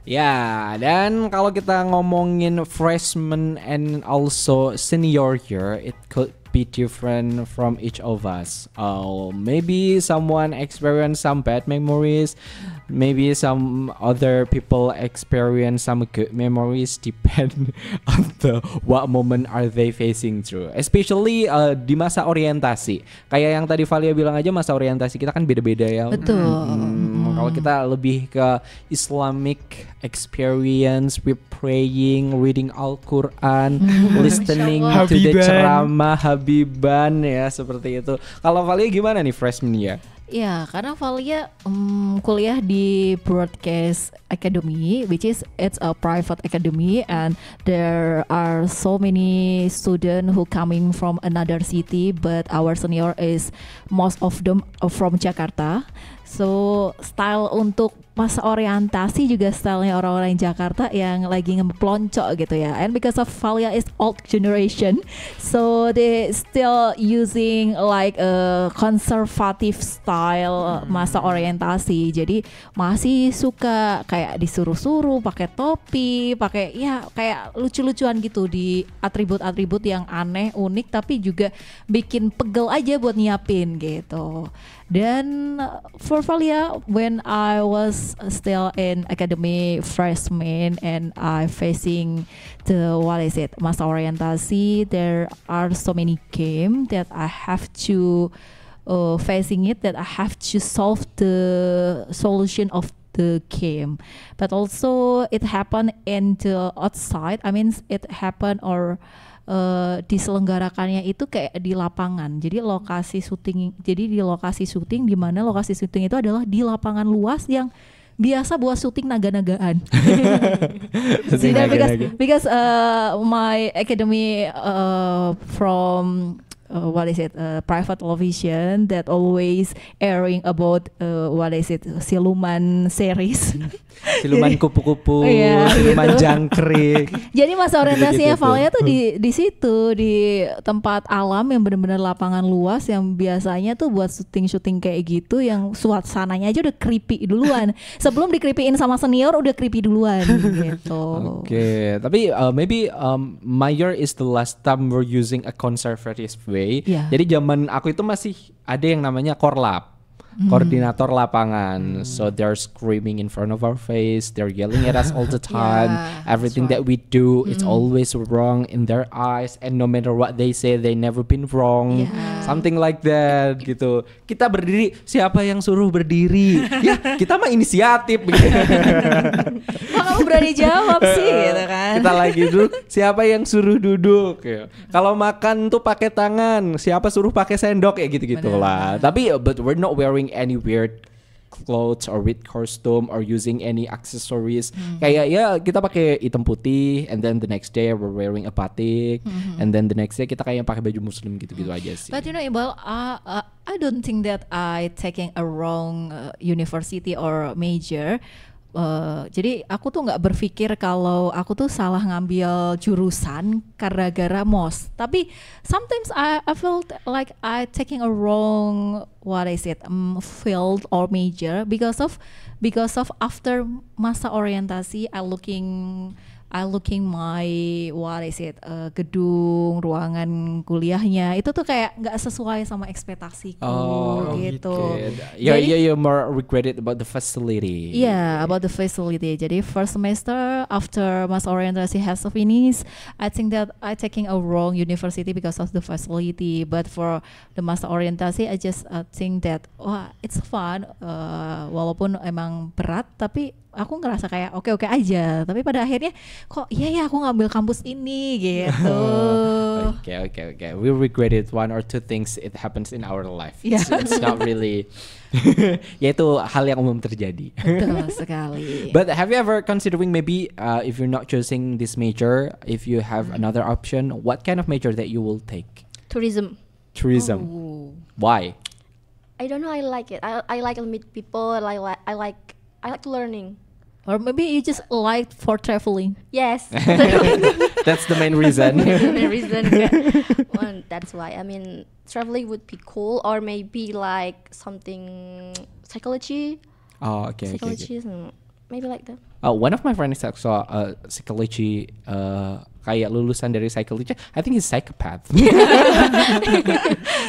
Ya, dan kalau kita ngomongin freshman and also senior year, it could be different from each of us. Maybe someone experience some bad memories, maybe some other people experience some good memories, depend on what moment are they facing through. Especially di masa orientasi. Kayak yang tadi Valia bilang aja, masa orientasi kita kan beda-beda ya. Betul. Kalau kita lebih ke Islamic experience, we praying, reading Al-Quran, listening Masya Allah. to the Habiban. ceramah Habiban ya, seperti itu. Kalau Valia gimana nih freshman ya? Ya, karena Valia kuliah di Broadcast Academy, which is it's a private academy, and there are so many students who coming from another city, but our senior is most of them are from Jakarta. So style untuk masa orientasi juga stylenya orang-orang Jakarta yang lagi ngeplonco gitu ya. And because of Valia is old generation, so they still using like a conservative style masa orientasi. Jadi masih suka kayak disuruh-suruh pakai topi, pakai ya kayak lucu-lucuan gitu di atribut-atribut yang aneh, unik tapi juga bikin pegel aja buat nyiapin gitu. Dan for Valia, when I was still in academy freshman and I facing the masa orientasi, there are so many game that I have to facing it, that I have to solve the solution of the game. But also it happened in the outside. I mean it happened or diselenggarakannya itu kayak di lapangan. Jadi di lokasi syuting di mana lokasi syuting itu adalah di lapangan luas yang biasa buat syuting naga-nagaan. because my academy from private television that always airing about siluman series. Siluman kupu-kupu, siluman gitu. Jangkrik. Jadi masa orientasinya Gitu-gitu. Valia tuh di situ, di tempat alam yang benar-benar lapangan luas yang biasanya tuh buat syuting kayak gitu yang suasananya aja udah creepy duluan. Sebelum di-creepyin sama senior udah creepy duluan gitu. Oke, tapi maybe my year is the last time we're using a conservative way. Yeah. Jadi zaman aku itu masih ada yang namanya korlap. Koordinator lapangan. So they're screaming in front of our face, they're yelling at us all the time. Yeah, Everything that's that we do it's always wrong in their eyes, and no matter what they say they never been wrong. Yeah. Something like that gitu. Kita berdiri, siapa yang suruh berdiri? Ya, kita mah inisiatif gitu. Kok kamu berani jawab sih gitu kan. Kita lagi duduk, siapa yang suruh duduk ya. Kalau makan tuh pakai tangan, siapa suruh pakai sendok ya gitu-gitulah. Tapi but we're not wearing any weird clothes or weird costume or using any accessories. Kayak ya kita pakai hitam putih, and then the next day we're wearing a batik, and then the next day kita kayak pakai baju muslim gitu-gitu aja sih. But you know, Iqbal, I don't think that I taking a wrong university or major. Jadi aku tuh nggak berpikir kalau aku tuh salah ngambil jurusan gara-gara MOS. Tapi sometimes I felt like I taking a wrong field or major because of after masa orientasi I looking my gedung ruangan kuliahnya itu tuh kayak nggak sesuai sama ekspektasiku gitu. You more regretted about the facility. Yeah, about the facility. Jadi first semester after masa orientasi has finished, I think that I taking a wrong university because of the facility. But for the masa orientasi, I just think that it's fun. Walaupun emang berat, tapi aku ngerasa kayak oke aja. Tapi pada akhirnya kok iya aku ngambil kampus ini gitu. Okay. We regretted one or two things it happens in our life. Yeah. It's not really. Ya itu hal yang umum terjadi. Betul sekali. But have you ever considering maybe if you're not choosing this major, if you have another option, what kind of major that you will take? Tourism. Tourism. Oh. Why? I don't know. I like it. I like to meet people. I like learning. Or maybe you just like for traveling. Yes. That's the main reason. The reason. Well, that's why. I mean, traveling would be cool, or maybe like something psychology. Oh, okay. Psychology, maybe like that. One of my friends saw psychology, kayak lulusan dari psychology. I think he's psychopath.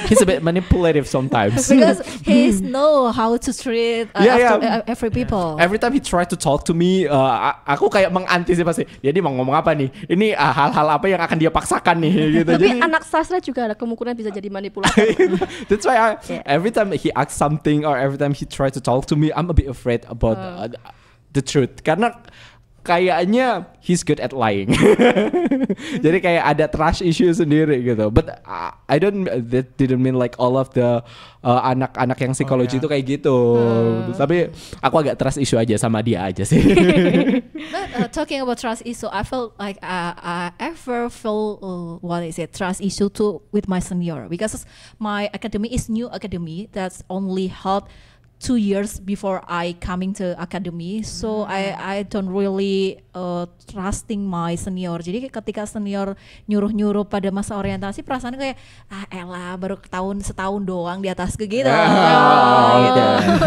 He's a bit manipulative sometimes. Because he know how to treat every people. Every time he try to talk to me, aku kayak mengantisipasi. Dia mau ngomong apa nih? Ini hal-hal apa yang akan dia paksakan nih? Gitu. Tapi anak sastra juga ada kemungkinan bisa jadi manipulator. That's why every time he asks something or every time he try to talk to me, I'm a bit afraid about the truth. Karena kayaknya he's good at lying. Jadi kayak ada trust issue sendiri gitu. But that didn't mean like all of the anak-anak yang psikologi itu kayak gitu. Tapi aku agak trust issue aja sama dia aja sih. But talking about trust issue, I felt like I ever feel trust issue too with my senior, because my academy is new academy that's only held 2 years before I coming to academy, so I don't really trusting my senior. Jadi ketika senior nyuruh pada masa orientasi, perasaan kayak elah baru setahun doang di atas gitu. Gitu.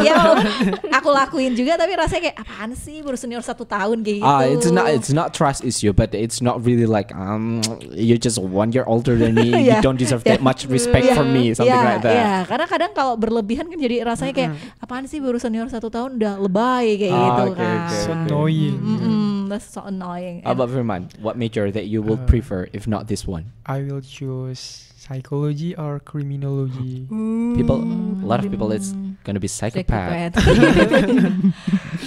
Ya walaupun aku lakuin juga, tapi rasanya kayak apaan sih baru senior 1 tahun kayak gitu. It's not trust issue, but it's not really like you're just 1 year older than me. You don't deserve that much respect from me, something like that. Yeah, karena kadang kalau berlebihan kan jadi rasanya kayak apaan sih baru senior 1 tahun udah lebay kayak gitu kan. So annoying. That's so annoying. How about Firman? What major that you will prefer if not this one? I will choose psychology or criminology. A lot of people it's gonna be psychopath.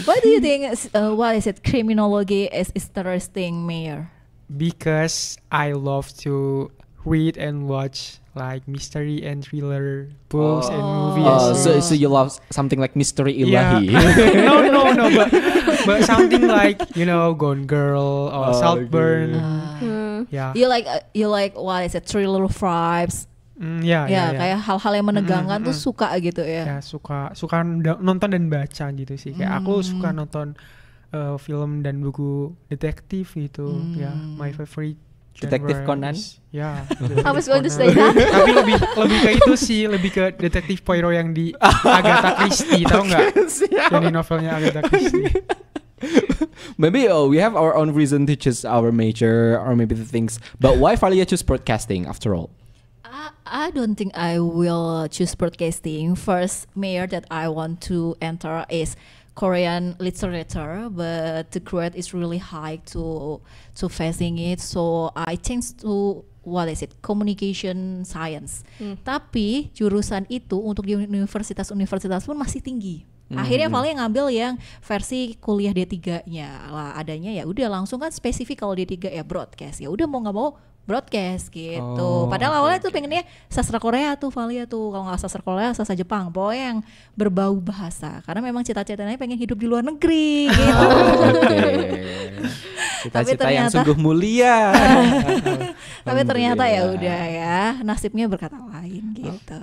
Why do you think what is it criminology is interesting, Mayor? Because I love to read and watch like mystery and thriller books and movies. So you love something like mystery Yeah. ilahi. no, but something like Gone Girl or Saltburn. Yeah. You like what is it thriller vibes? Yeah. Kayak hal-hal yang menegangkan tuh suka gitu ya. Ya suka nonton dan baca gitu sih. Kayak aku suka nonton film dan buku detektif gitu. Ya, my favorite Detektif Conan? Ya. I was going to say that. Tapi lebih ke itu sih, lebih ke detektif Poirot yang di Agatha Christie, tahu nggak? Yang di novelnya Agatha Christie. Maybe we have our own reason to choose our major or maybe the things. But why Valia choose broadcasting after all? I don't think I will choose broadcasting. First major that I want to enter is Korean literature, but the grade is really high to facing it. So I changed to communication science. Tapi jurusan itu untuk di universitas-universitas pun masih tinggi. Akhirnya Valia ngambil yang versi kuliah D3-nya lah, adanya ya udah langsung kan spesifik kalau D3 ya broadcast. Ya udah mau nggak mau broadcast gitu. Padahal awalnya tuh pengennya sastra Korea tuh Valia tuh, kalau nggak sastra Korea sastra Jepang, pokoknya yang berbau bahasa. Karena memang cita-citanya pengen hidup di luar negeri gitu. Cita-cita yang sungguh mulia. Tapi ternyata ya udah ya nasibnya berkata lain gitu.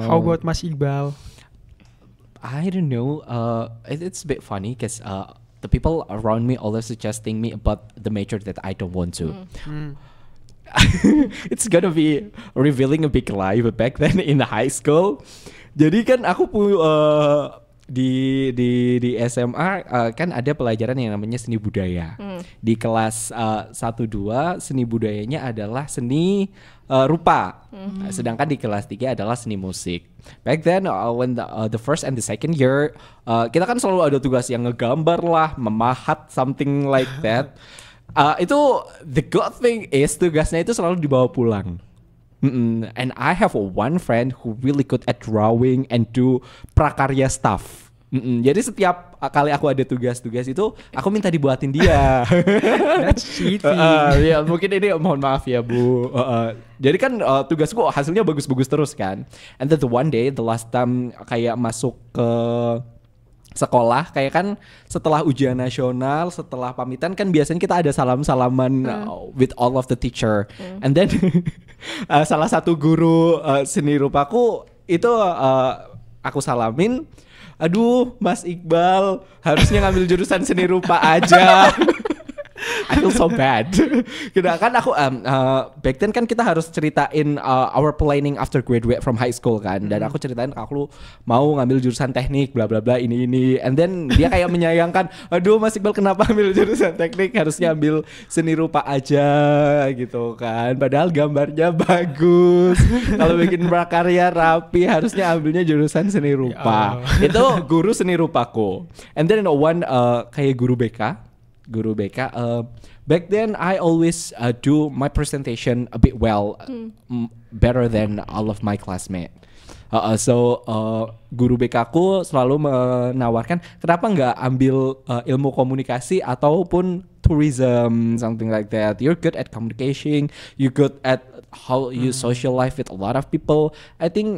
How about Mas Iqbal? I don't know. It's a bit funny because the people around me always suggesting me about the major that I don't want to. It's gonna be revealing a big lie, but back then in the high school, jadi kan aku di SMA kan ada pelajaran yang namanya seni budaya. Di kelas 1-2 seni budayanya adalah seni rupa. Sedangkan di kelas 3 adalah seni musik. Back then when the first and the second year kita kan selalu ada tugas yang ngegambar lah, memahat something like that. Itu the good thing is tugasnya itu selalu dibawa pulang. And I have one friend who really good at drawing and do prakarya stuff. Jadi setiap kali aku ada tugas-tugas itu aku minta dibuatin dia. That's cheating. Ya mungkin ini mohon maaf ya Bu. Jadi kan tugasku hasilnya bagus-bagus terus kan. And then the one day the last time kayak masuk ke sekolah kayak kan setelah ujian nasional, setelah pamitan kan biasanya kita ada salam-salaman with all of the teacher. And then salah satu guru seni rupaku itu aku salamin, aduh Mas Iqbal harusnya ngambil jurusan seni rupa aja. I feel so bad. Kan aku back then kan kita harus ceritain our planning after graduate from high school kan. Dan aku ceritain ke aku mau ngambil jurusan teknik bla bla bla ini. And then dia kayak menyayangkan, aduh Mas Iqbal kenapa ambil jurusan teknik, harusnya ambil seni rupa aja gitu kan. Padahal gambarnya bagus. Kalau bikin prakarya rapi harusnya ambilnya jurusan seni rupa. Itu guru seni rupaku. And then one kayak guru BK. Back then I always do my presentation a bit well, better than all of my classmates. So guru BK ku selalu menawarkan kenapa nggak ambil ilmu komunikasi ataupun tourism, something like that. You're good at communication, you're good at how you social life with a lot of people. I think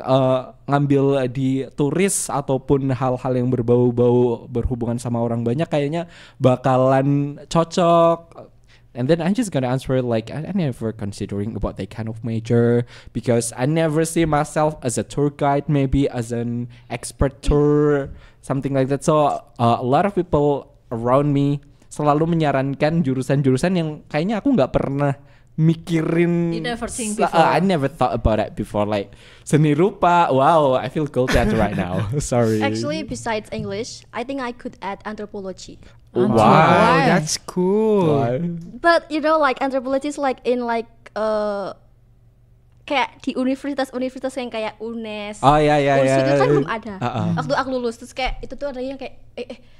ngambil di turis ataupun hal-hal yang berbau-bau berhubungan sama orang banyak kayaknya bakalan cocok. And then I'm just gonna answer like I never considering about that kind of major because I never see myself as a tour guide, maybe as an expert tour, something like that. So a lot of people around me selalu menyarankan jurusan-jurusan yang kayaknya aku nggak pernah mikirin. You never think before. I never thought about it before, like seni rupa. Wow, I feel cold that right now. Sorry. Actually, besides English, I think I could add anthropology. Wow. Wow, that's cool. But you know, like anthropology is like in like kayak di universitas-universitas yang kayak UNES, Oh ya UNSUD itu kan belum ada. Uh-uh. Waktu aku lulus terus kayak itu tuh ada yang kayak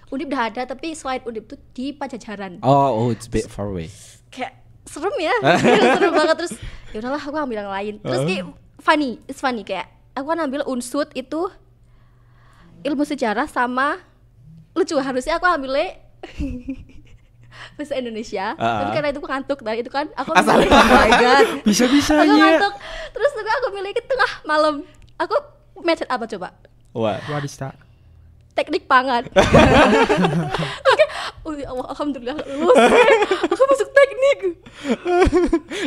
Undip udah ada tapi selain Undip tuh di Pajajaran. Oh, it's a bit far away. Kayak serem ya, serem banget. Terus ya udahlah aku ambil yang lain. Terus kayak it's funny kayak aku kan ambil unsut itu ilmu sejarah sama lucu, harusnya aku ambilnya bahasa Indonesia, tapi karena itu aku ngantuk dan itu kan aku Asal. milih, oh my god, aku Bisa-bisanya. ngantuk. Terus juga aku milih ke tengah malam. Aku macet apa coba? What? What is that? Teknik pangan. Oke, oh ya Allah, alhamdulillah lulus. Aku masuk teknik.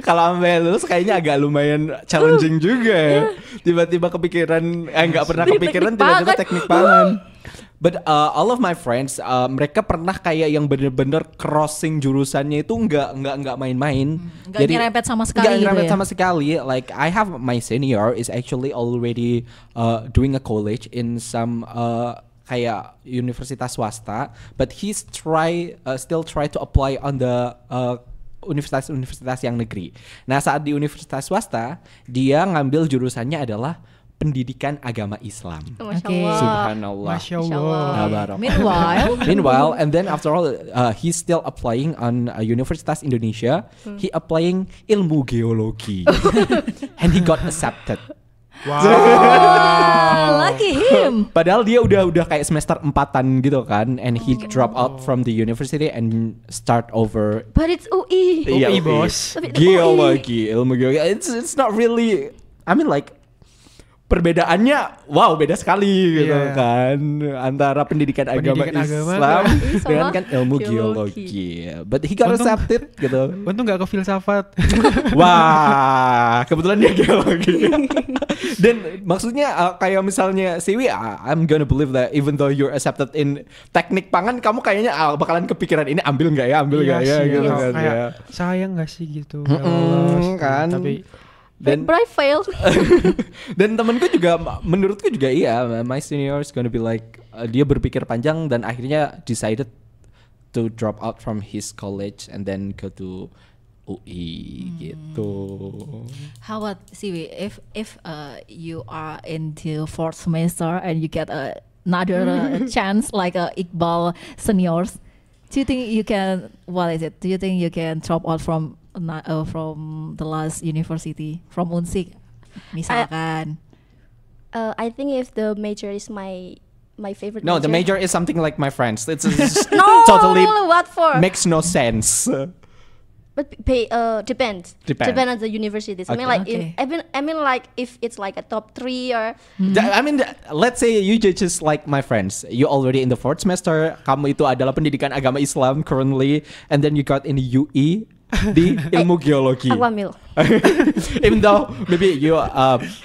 Kalau sampai lulus kayaknya agak lumayan challenging juga ya. Tiba-tiba kepikiran, nggak pernah Di kepikiran teknik tiba-tiba pangan. teknik pangan. But all of my friends, mereka pernah kayak yang bener-bener crossing jurusannya itu nggak main-main. Nggak nyerempet sama sekali Nggak gitu nyerempet ya? sama sekali. Like I have my senior is actually already doing a college in some kayak universitas swasta, but he's still try to apply on the universitas-universitas yang negeri. Nah saat di universitas swasta dia ngambil jurusannya adalah pendidikan agama Islam. Masya Oke. Allah. Subhanallah. Masya Masya Allah. Allah. Nah, barok. Meanwhile, And then after all, he's still applying on Universitas Indonesia. He applying ilmu geologi, and he got accepted. Wow. lucky him. Padahal dia udah kayak semester 4-an gitu kan, and he drop out from the university and start over. But it's UI. Iya, UI, bos. Tapi Geologi, ilmu geologi. It's not really. I mean like perbedaannya wow beda sekali gitu Iya. kan antara pendidikan agama Pendidikan agama Islam sama dengan kan ilmu geologi. geologi. But he got Untung- accepted gitu. Untung gak ke filsafat. Wah, kebetulan dia geologi. Dan maksudnya kayak misalnya Siwi, I'm gonna believe that even though you're accepted in teknik pangan, kamu kayaknya bakalan kepikiran ini ambil nggak ya, ambil nggak ya, sih, gitu kalau kan kayak ya. sayang gak sih gitu. Ya Allah, Kan. Tapi Dan But I failed. dan temanku juga, menurutku juga iya, my senior is gonna be like dia berpikir panjang dan akhirnya decided to drop out from his college and then go to UI gitu. How about Siwi? If you are into fourth semester and you get another chance like Iqbal seniors, do you think you can? What is it? Do you think you can drop out from the last university from Unsik, misalkan? I think if the major is my favorite. No, the major is something like my friends. It's No, totally what for? makes no sense. But depends. Depend. Depend on the universities. I mean, Okay. like I mean, like if it's like a top 3 or I mean, let's say you just like my friends. You already in the fourth semester. Kamu itu adalah pendidikan agama Islam currently, and then you got in the UE di ilmu geologi. aku ambil. Even though maybe you,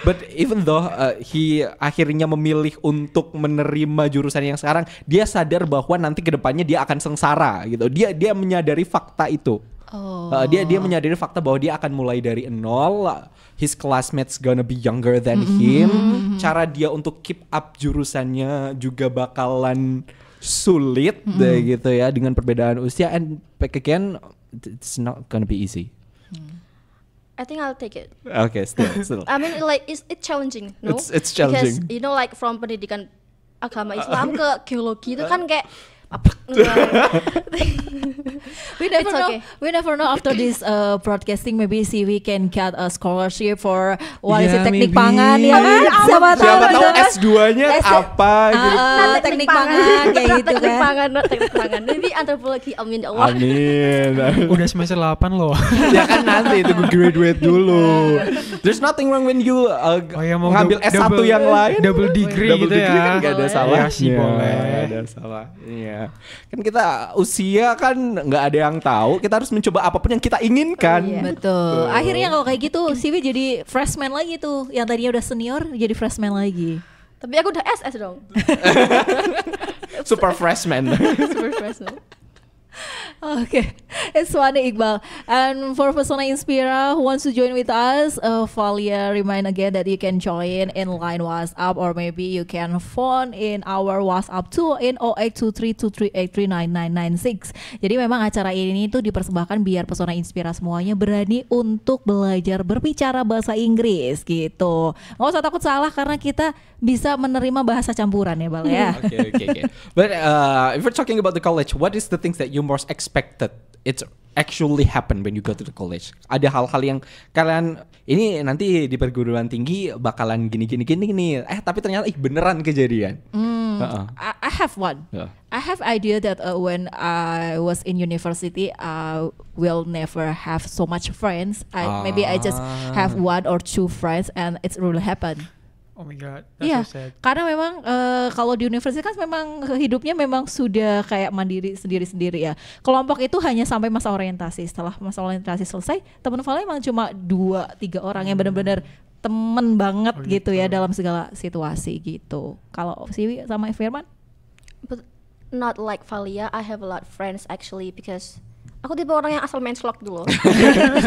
but even though he akhirnya memilih untuk menerima jurusan yang sekarang, dia sadar bahwa nanti kedepannya dia akan sengsara gitu. Dia menyadari fakta itu. Dia menyadari fakta bahwa dia akan mulai dari nol. His classmates gonna be younger than him. Cara dia untuk keep up jurusannya juga bakalan sulit deh gitu ya dengan perbedaan usia. And back again, it's not gonna be easy. I think I'll take it. Okay, still. I mean, like it's challenging, no? It's challenging. Because you know, like from pendidikan agama Islam ke geologi itu kan kayak We never It's know. okay. We never know after this broadcasting. Maybe we can get a scholarship for what is Yeah, it, teknik maybe. pangan ya kan? Siapa tahu gitu kan? S2-nya apa gitu. Teknik pangan kayak gitu teknik kan. pangan, no, teknik pangan. Maybe antropologi, amin ya Allah. Amin. udah semester 8 loh. Ya kan nanti itu gue graduate dulu. There's nothing wrong when you Ya, mau ngambil S1 double- yang lain. double degree Double gitu degree ya. kan gak ada Boleh. salahnya. Ya sih, boleh. Gak ada salahnya. Kan kita usia kan nggak ada yang tahu. Kita harus mencoba apapun yang kita inginkan. Oh, iya. Betul. Akhirnya kalau kayak gitu, Siwi jadi freshman lagi tuh. Yang tadinya udah senior jadi freshman lagi. Tapi aku udah SS dong. Super freshman. Super freshman. Okay, it's funny Iqbal. And for Pesona Inspira who wants to join with us, Valia remind again that you can join in line WhatsApp or maybe you can phone in our WhatsApp too in 082323839996. Jadi memang acara ini tuh dipersembahkan biar Pesona Inspira semuanya berani untuk belajar berbicara bahasa Inggris gitu. Nggak usah takut salah karena kita bisa menerima bahasa campuran ya Bal ya. Okay. But if we're talking about the college, what is the things that you most expected it's actually happen when you go to the college? Ada hal-hal yang kalian ini nanti di perguruan tinggi bakalan gini nih. Tapi ternyata beneran kejadian. I have one. Yeah. I have idea that when I was in university, I will never have so much friends. Maybe I just have one or two friends, and it's really happen. Oh my god, that's Iya, so sad. karena memang kalau di universitas kan memang hidupnya memang sudah kayak mandiri sendiri-sendiri ya. Kelompok itu hanya sampai masa orientasi. Setelah masa orientasi selesai, teman Valia emang cuma 2-3 orang yang benar-benar temen banget gitu ya dalam segala situasi gitu. Kalau Siwi sama Firman? But not like Valia, I have a lot of friends actually because aku tipe orang yang asal main slot dulu.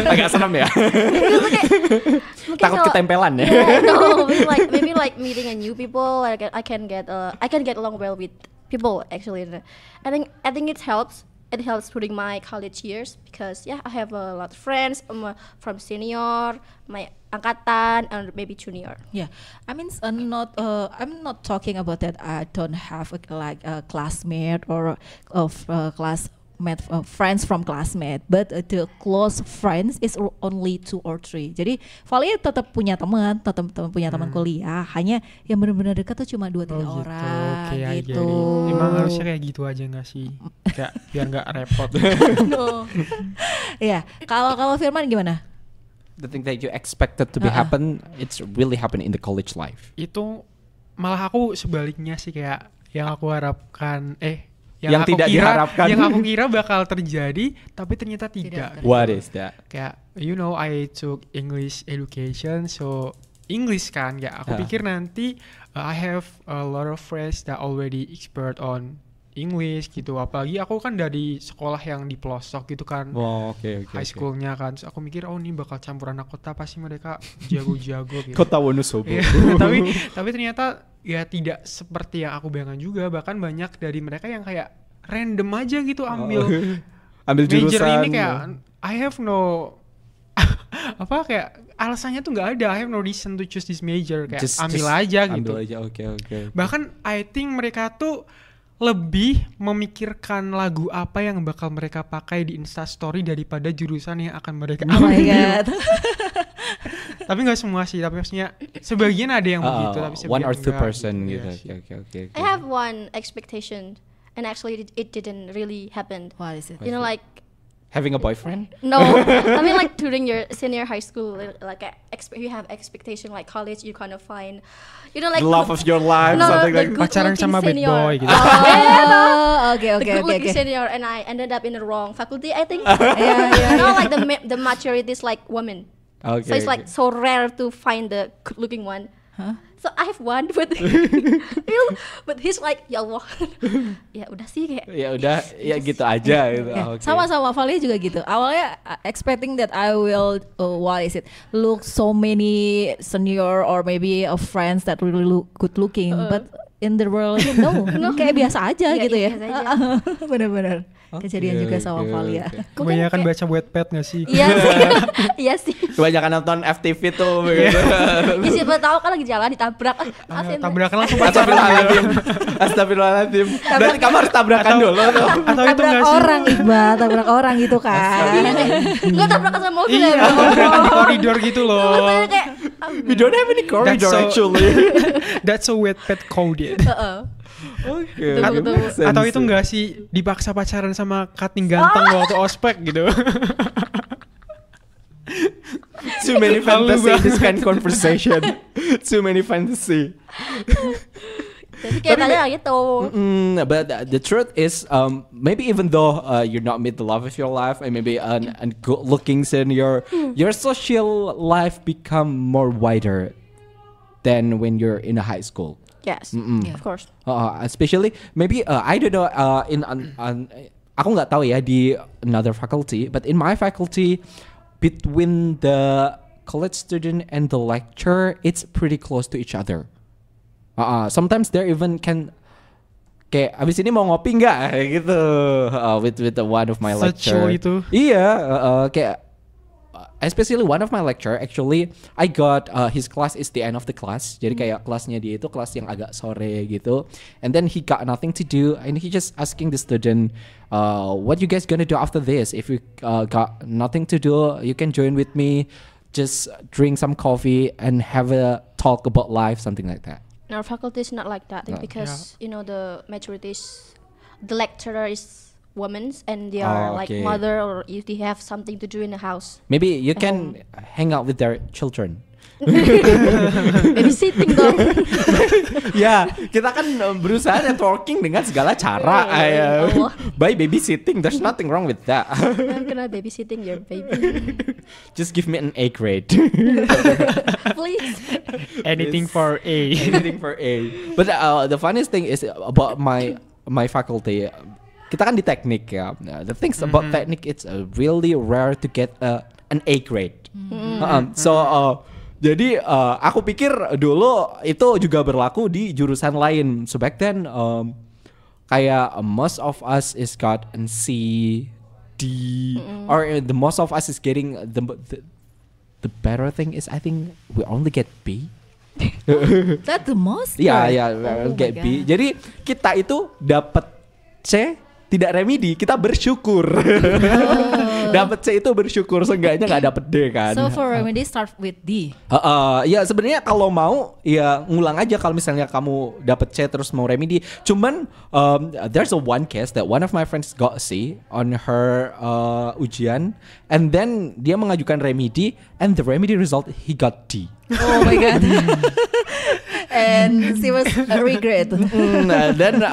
Agak senam ya. Takut ketempelan ya. Yeah, no, maybe like meeting a new people. Like I can get along well with people actually. I think it helps. It helps during my college years because I have a lot of friends from senior, my angkatan, and maybe junior. Yeah, I mean, I'm not talking about that. I don't have a classmate or friends from classmate, but the close friends is only 2 or 3. Jadi Valia tetap punya teman, punya teman kuliah, hanya yang benar-benar dekat tuh cuma 2-3 orang gitu. Emang harusnya kayak gitu aja nggak sih? Kayak biar nggak repot. No. Ya, kalau Firman gimana? The thing that you expected to be happen, it's really happen in the college life. Itu malah aku sebaliknya sih, kayak yang aku harapkan yang tidak diharapkan. Yang aku kira bakal terjadi tapi ternyata tidak. What is that? Kayak I took English education, so English kan ya. Aku pikir nanti I have a lot of friends that already expert on English gitu. Apalagi aku kan dari sekolah yang di pelosok gitu kan. Okay. High schoolnya kan. So, aku mikir ini bakal campur anak kota, pasti mereka jago-jago gitu. Kota Wonosobo. Tapi ternyata ya tidak seperti yang aku bayangkan juga. Bahkan banyak dari mereka yang kayak random aja gitu ambil jurusan major ini, kayak I have no kayak alasannya tuh nggak ada. I have no reason to choose this major, kayak ambil aja gitu. Okay. Bahkan I think mereka tuh lebih memikirkan lagu apa yang bakal mereka pakai di Instastory daripada jurusan yang akan mereka ambil. Oh my god. Tapi nggak semua sih, tapi maksudnya sebagian ada yang begitu, tapi sebagian 1 or 2% enggak. gitu. Okay. I have one expectation, and actually it didn't really happen. What is it? You know, like Having a boyfriend? no, I mean like during your senior high school, like you have expectation like college, you kind of find, like The love of your life, no, something the like good pacaran looking sama bad senior. boy gitu. Okay. The good looking senior, and I ended up in the wrong faculty, I think. Yeah. Like the maturity is like women. Okay, So it's like so rare to find the good looking one. Huh? So I have one, but he's like, ya Allah, ya udah sih kayak. ya udah ya gitu aja gitu. Okay. Sama Valia juga gitu. Awalnya expecting that I will look so many senior or maybe friends that really look good looking, but in the world no, kayak biasa aja Ya, gitu ya. biasa aja. Bener-bener. Kejadian juga sama Valia. Kebanyakan baca Wattpad nggak sih? Iya sih. Kebanyakan nonton FTV tuh begitu. Ya siapa tahu kan lagi jalan ditabrak. Tabrakan langsung Astagfirullahaladzim. Berarti kamu harus tabrakan dulu tuh. Atau itu Tabrak nggak sih? orang Iqbal, tabrak orang gitu kan. Enggak tabrakan sama mobil Iya, ya. tabrakan di koridor gitu loh. Maksudnya kayak We don't have any corridor That's so- actually. That's so Wattpad coded. Okay. Betul. Atau itu enggak sih dipaksa pacaran sama kating ganteng waktu ospek gitu. Too many fantasy in banget. this kind of conversation. Too many fantasy. Jadi kayak tanya gitu. But the truth is, maybe even though you're not meet the love of your life, and maybe an good looking senior, your social life become more wider than when you're in a high school. Yes, Yeah. of course. Especially maybe I don't know in aku nggak tahu ya di another faculty, but in my faculty, between the college student and the lecturer, it's pretty close to each other. Sometimes there even can kayak abis ini mau ngopi nggak gitu with one of my lecturer. itu. Iya, kayak especially one of my lecturer actually I got his class is the end of the class. Jadi kayak kelasnya dia itu kelas yang agak sore gitu. And then he got nothing to do and he just asking the student what you guys gonna do after this? If you got nothing to do, you can join with me. Just drink some coffee and have a talk about life, something like that. Our faculty is not like that because you know the majority is the lecturer is women and they are like okay. mother or if they have something to do in the house. Maybe you can hang out with their children. Babysitting dong. Ya, kita kan berusaha networking dengan segala cara. Allah. By babysitting, there's nothing wrong with that. I'm gonna babysitting your baby. Just give me an A grade. Please. Anything for A. Anything for A. But the funniest thing is about my faculty. Kita kan di teknik ya. The things about teknik, it's really rare to get an A grade. Jadi aku pikir dulu itu juga berlaku di jurusan lain. So back then kayak most of us is got an C, D, or the most of us is getting the better thing is I think we only get B. That's the most. Iya, Oh get my B. God. Jadi kita itu dapat C, tidak remedi, kita bersyukur. Dapat C itu bersyukur, seenggaknya nggak dapat D kan. So for remedy start with D. Ya sebenarnya kalau mau ya ngulang aja kalau misalnya kamu dapat C terus mau remedi. Cuman there's a one case that one of my friends got C on her ujian and then dia mengajukan remedi and the remedy result he got D. Oh my god. And she was regret. Dan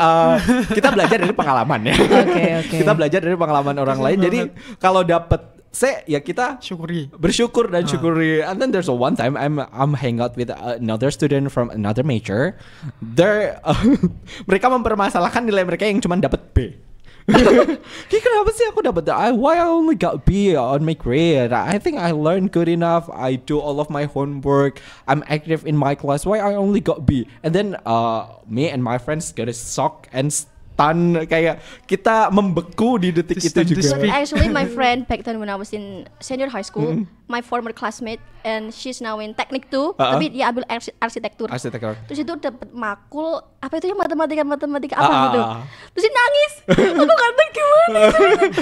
kita belajar dari pengalaman ya. Oke. Kita belajar dari pengalaman orang lain. Jadi kalau dapat C ya kita Syukuri. bersyukur dan syukuri. And then there's a one time I'm hang out with another student from another major. Mereka mempermasalahkan nilai mereka yang cuma dapat B. Kenapa sih aku dapat why I only got B on my grade? I think I learned good enough. I do all of my homework. I'm active in my class. Why I only got B? And then me and my friends got a shock and stun, kayak kita membeku di detik To itu stand to juga. speak. Actually, my friend back then when I was in senior high school, my former classmate, and she's now in teknik too, tapi dia ambil arsitektur. Arsitektur. Terus itu dapat makul apa itu yang matematika apa gitu. Terus dia nangis. Aku kata gimana?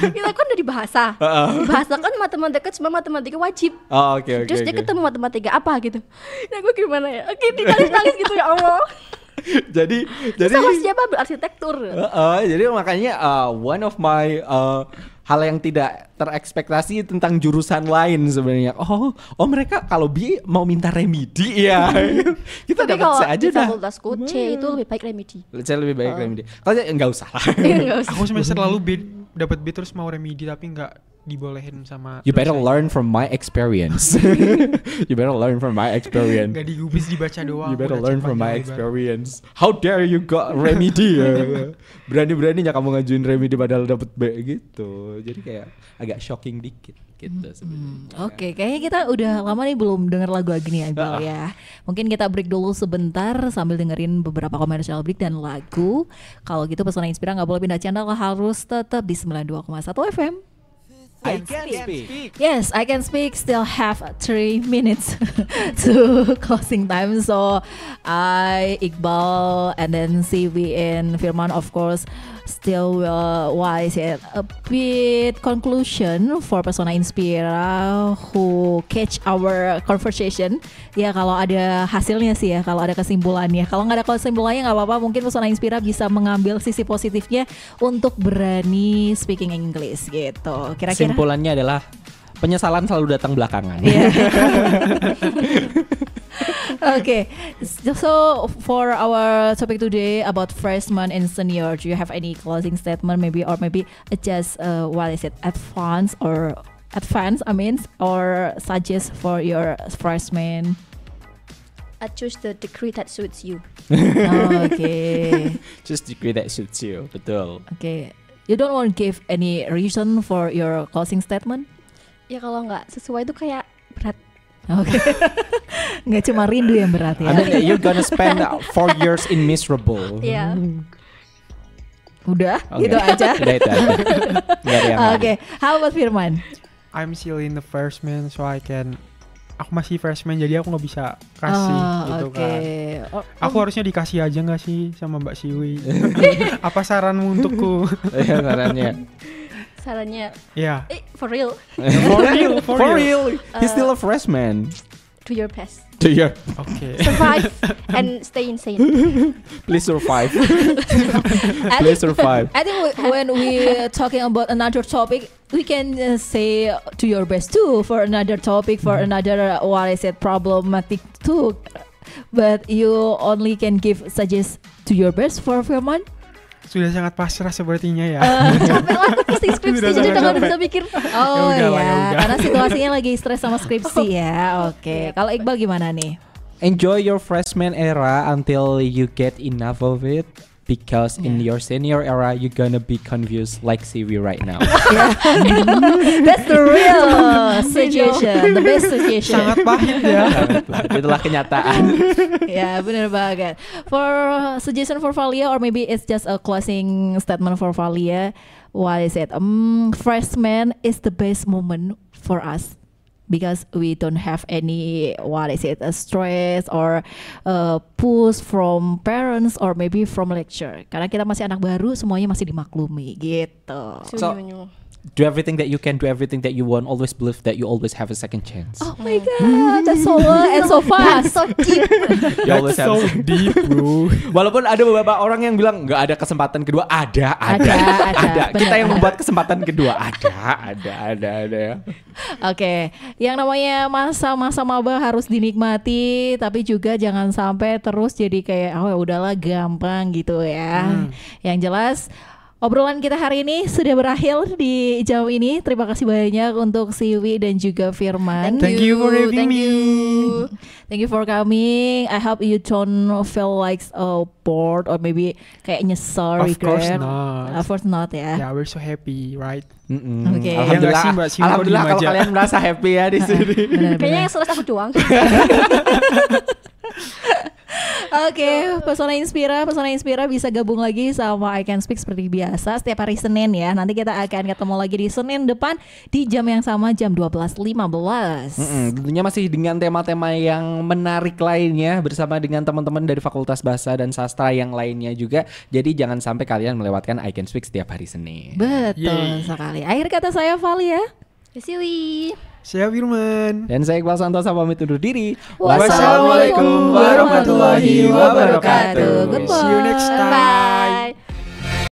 Kita kan udah di bahasa. Di bahasa kan matematika cuma matematika wajib. Oke. Terus dia ketemu matematika apa gitu. Ya gue gimana ya? Oke, dia nangis gitu ya Allah. jadi Sama siapa ambil arsitektur? jadi makanya one of my hal yang tidak terekspektasi tentang jurusan lain sebenarnya. Oh mereka kalau B mau minta remedi ya. Kita Tapi dapat kalau C aja di dah. fakultasku C itu lebih baik remedi. Saya lebih baik remedi. Kalau enggak usah lah. Enggak usah. Aku semester lalu dapat B terus mau remedi tapi nggak dibolehin sama. You better dosen. learn from my experience. You better learn from my experience. Nggak digubris dibaca doang. You better udah learn cepat from my lebar. experience. How dare you got remedy? Berani-beraninya kamu ngajuin remedy padahal dapet B gitu. Jadi kayak agak shocking dikit gitu sebenarnya. Oke, kayaknya kita udah lama nih belum denger lagu Agni ya, Iqbal ya. Mungkin kita break dulu sebentar sambil dengerin beberapa commercial break dan lagu. Kalau gitu Pesona Inspira nggak boleh pindah channel, harus tetap di 92,1 FM. I can speak. Yes, I can speak. Still have 3 minutes to closing time. So I, Iqbal, and then CV and Firman, of course, still wise yet a bit conclusion for Pesona Inspira who catch our conversation. Ya kalau ada hasilnya sih ya, kalau ada kesimpulannya. Kalau nggak ada kesimpulannya nggak apa-apa. Mungkin Pesona Inspira bisa mengambil sisi positifnya untuk berani speaking English gitu. Kira-kira. Kesimpulannya adalah penyesalan selalu datang belakangan. Iya. Okay, so for our topic today about freshman and senior, do you have any closing statement, maybe, or maybe just what is it, advance? I mean, or suggest for your freshmen? I choose the degree that suits you. Okay, Just degree that suits you. Betul. okay. You don't want to give any reason for your closing statement? Ya kalau nggak sesuai itu kayak berat. Oke, nggak cuma rindu yang berat I ya. mean, you're gonna spend 4 years in miserable. Iya. Udah, Oke. gitu aja. Udah itu aja. Nggak ada yang lain. Oke, how about Firman? I'm still in the freshman, so aku masih freshman, jadi aku nggak bisa kasih gitu Oke. kan. Aku harusnya dikasih aja nggak sih sama Mbak Siwi? Apa saranmu untukku? Iya, sarannya. Sarannya, Ya, for real, for real. He's still a freshman. do your best, Do you Oke. survive and stay insane. please survive? I Please think, survive. I think when we talking about another topic, we can say do your best too for another topic, for another what is it, problematic too. But you only can give suggest to your best for Firman. Sudah sangat pasrah sepertinya ya. Capek lah pasti skripsi, Sudah jadi sangat jangan capek. bisa mikir. Oh Ya udah lah, ya, ya udah. karena situasinya lagi stres sama skripsi ya. Oke, kalau Iqbal gimana nih? Enjoy your freshman era until you get enough of it. Because in your senior era, you're gonna be confused like Siwi right now. That's the real situation, the best situation. Sangat pahit ya. Itulah kenyataan. Ya, benar banget. For suggestion for Valia, or maybe it's just a closing statement for Valia. What is it? Freshman is the best moment for us because we don't have any what is it, a stress or push from parents or maybe from lecture. Karena kita masih anak baru, semuanya masih dimaklumi gitu. So- Do everything that you can, do everything that you want. Always believe that you always have a second chance. Oh my god, that's so and so fast. So deep. You always have. So deep, bro. Walaupun ada beberapa orang yang bilang nggak ada kesempatan kedua, ada. Ada. Kita Benar, yang benar. membuat kesempatan kedua, ada ya. Oke, yang namanya masa-masa maba harus dinikmati, tapi juga jangan sampai terus jadi kayak oh ya udahlah gampang gitu ya. Yang jelas obrolan kita hari ini sudah berakhir di jam ini. Terima kasih banyak untuk Siwi dan juga Firman. Thank you for having Thank me. you. Thank you for coming. I hope you don't feel like bored or maybe kayak nyesel, Of course regret. not. Of course not ya. Yeah, we're so happy, right? Oke. Ya nggak sih, Mbak Siwi, Alhamdulillah kok kalau diem aja? kalian merasa happy ya di sini. Benar-benar. Kayaknya yang stres aku doang. Oke, Pesona Inspira bisa gabung lagi sama I Can Speak seperti biasa setiap hari Senin ya. Nanti kita akan ketemu lagi di Senin depan di jam yang sama, jam 12.15. Tentunya masih dengan tema-tema yang menarik lainnya bersama dengan teman-teman dari Fakultas Bahasa dan Sastra yang lainnya juga. Jadi jangan sampai kalian melewatkan I Can Speak setiap hari Senin. Betul sekali. Akhir kata saya Valia. Siwi. Saya Firman. Dan saya Iqbal Santosa pamit undur diri. Wassalamualaikum warahmatullahi wabarakatuh. See you next time. Bye.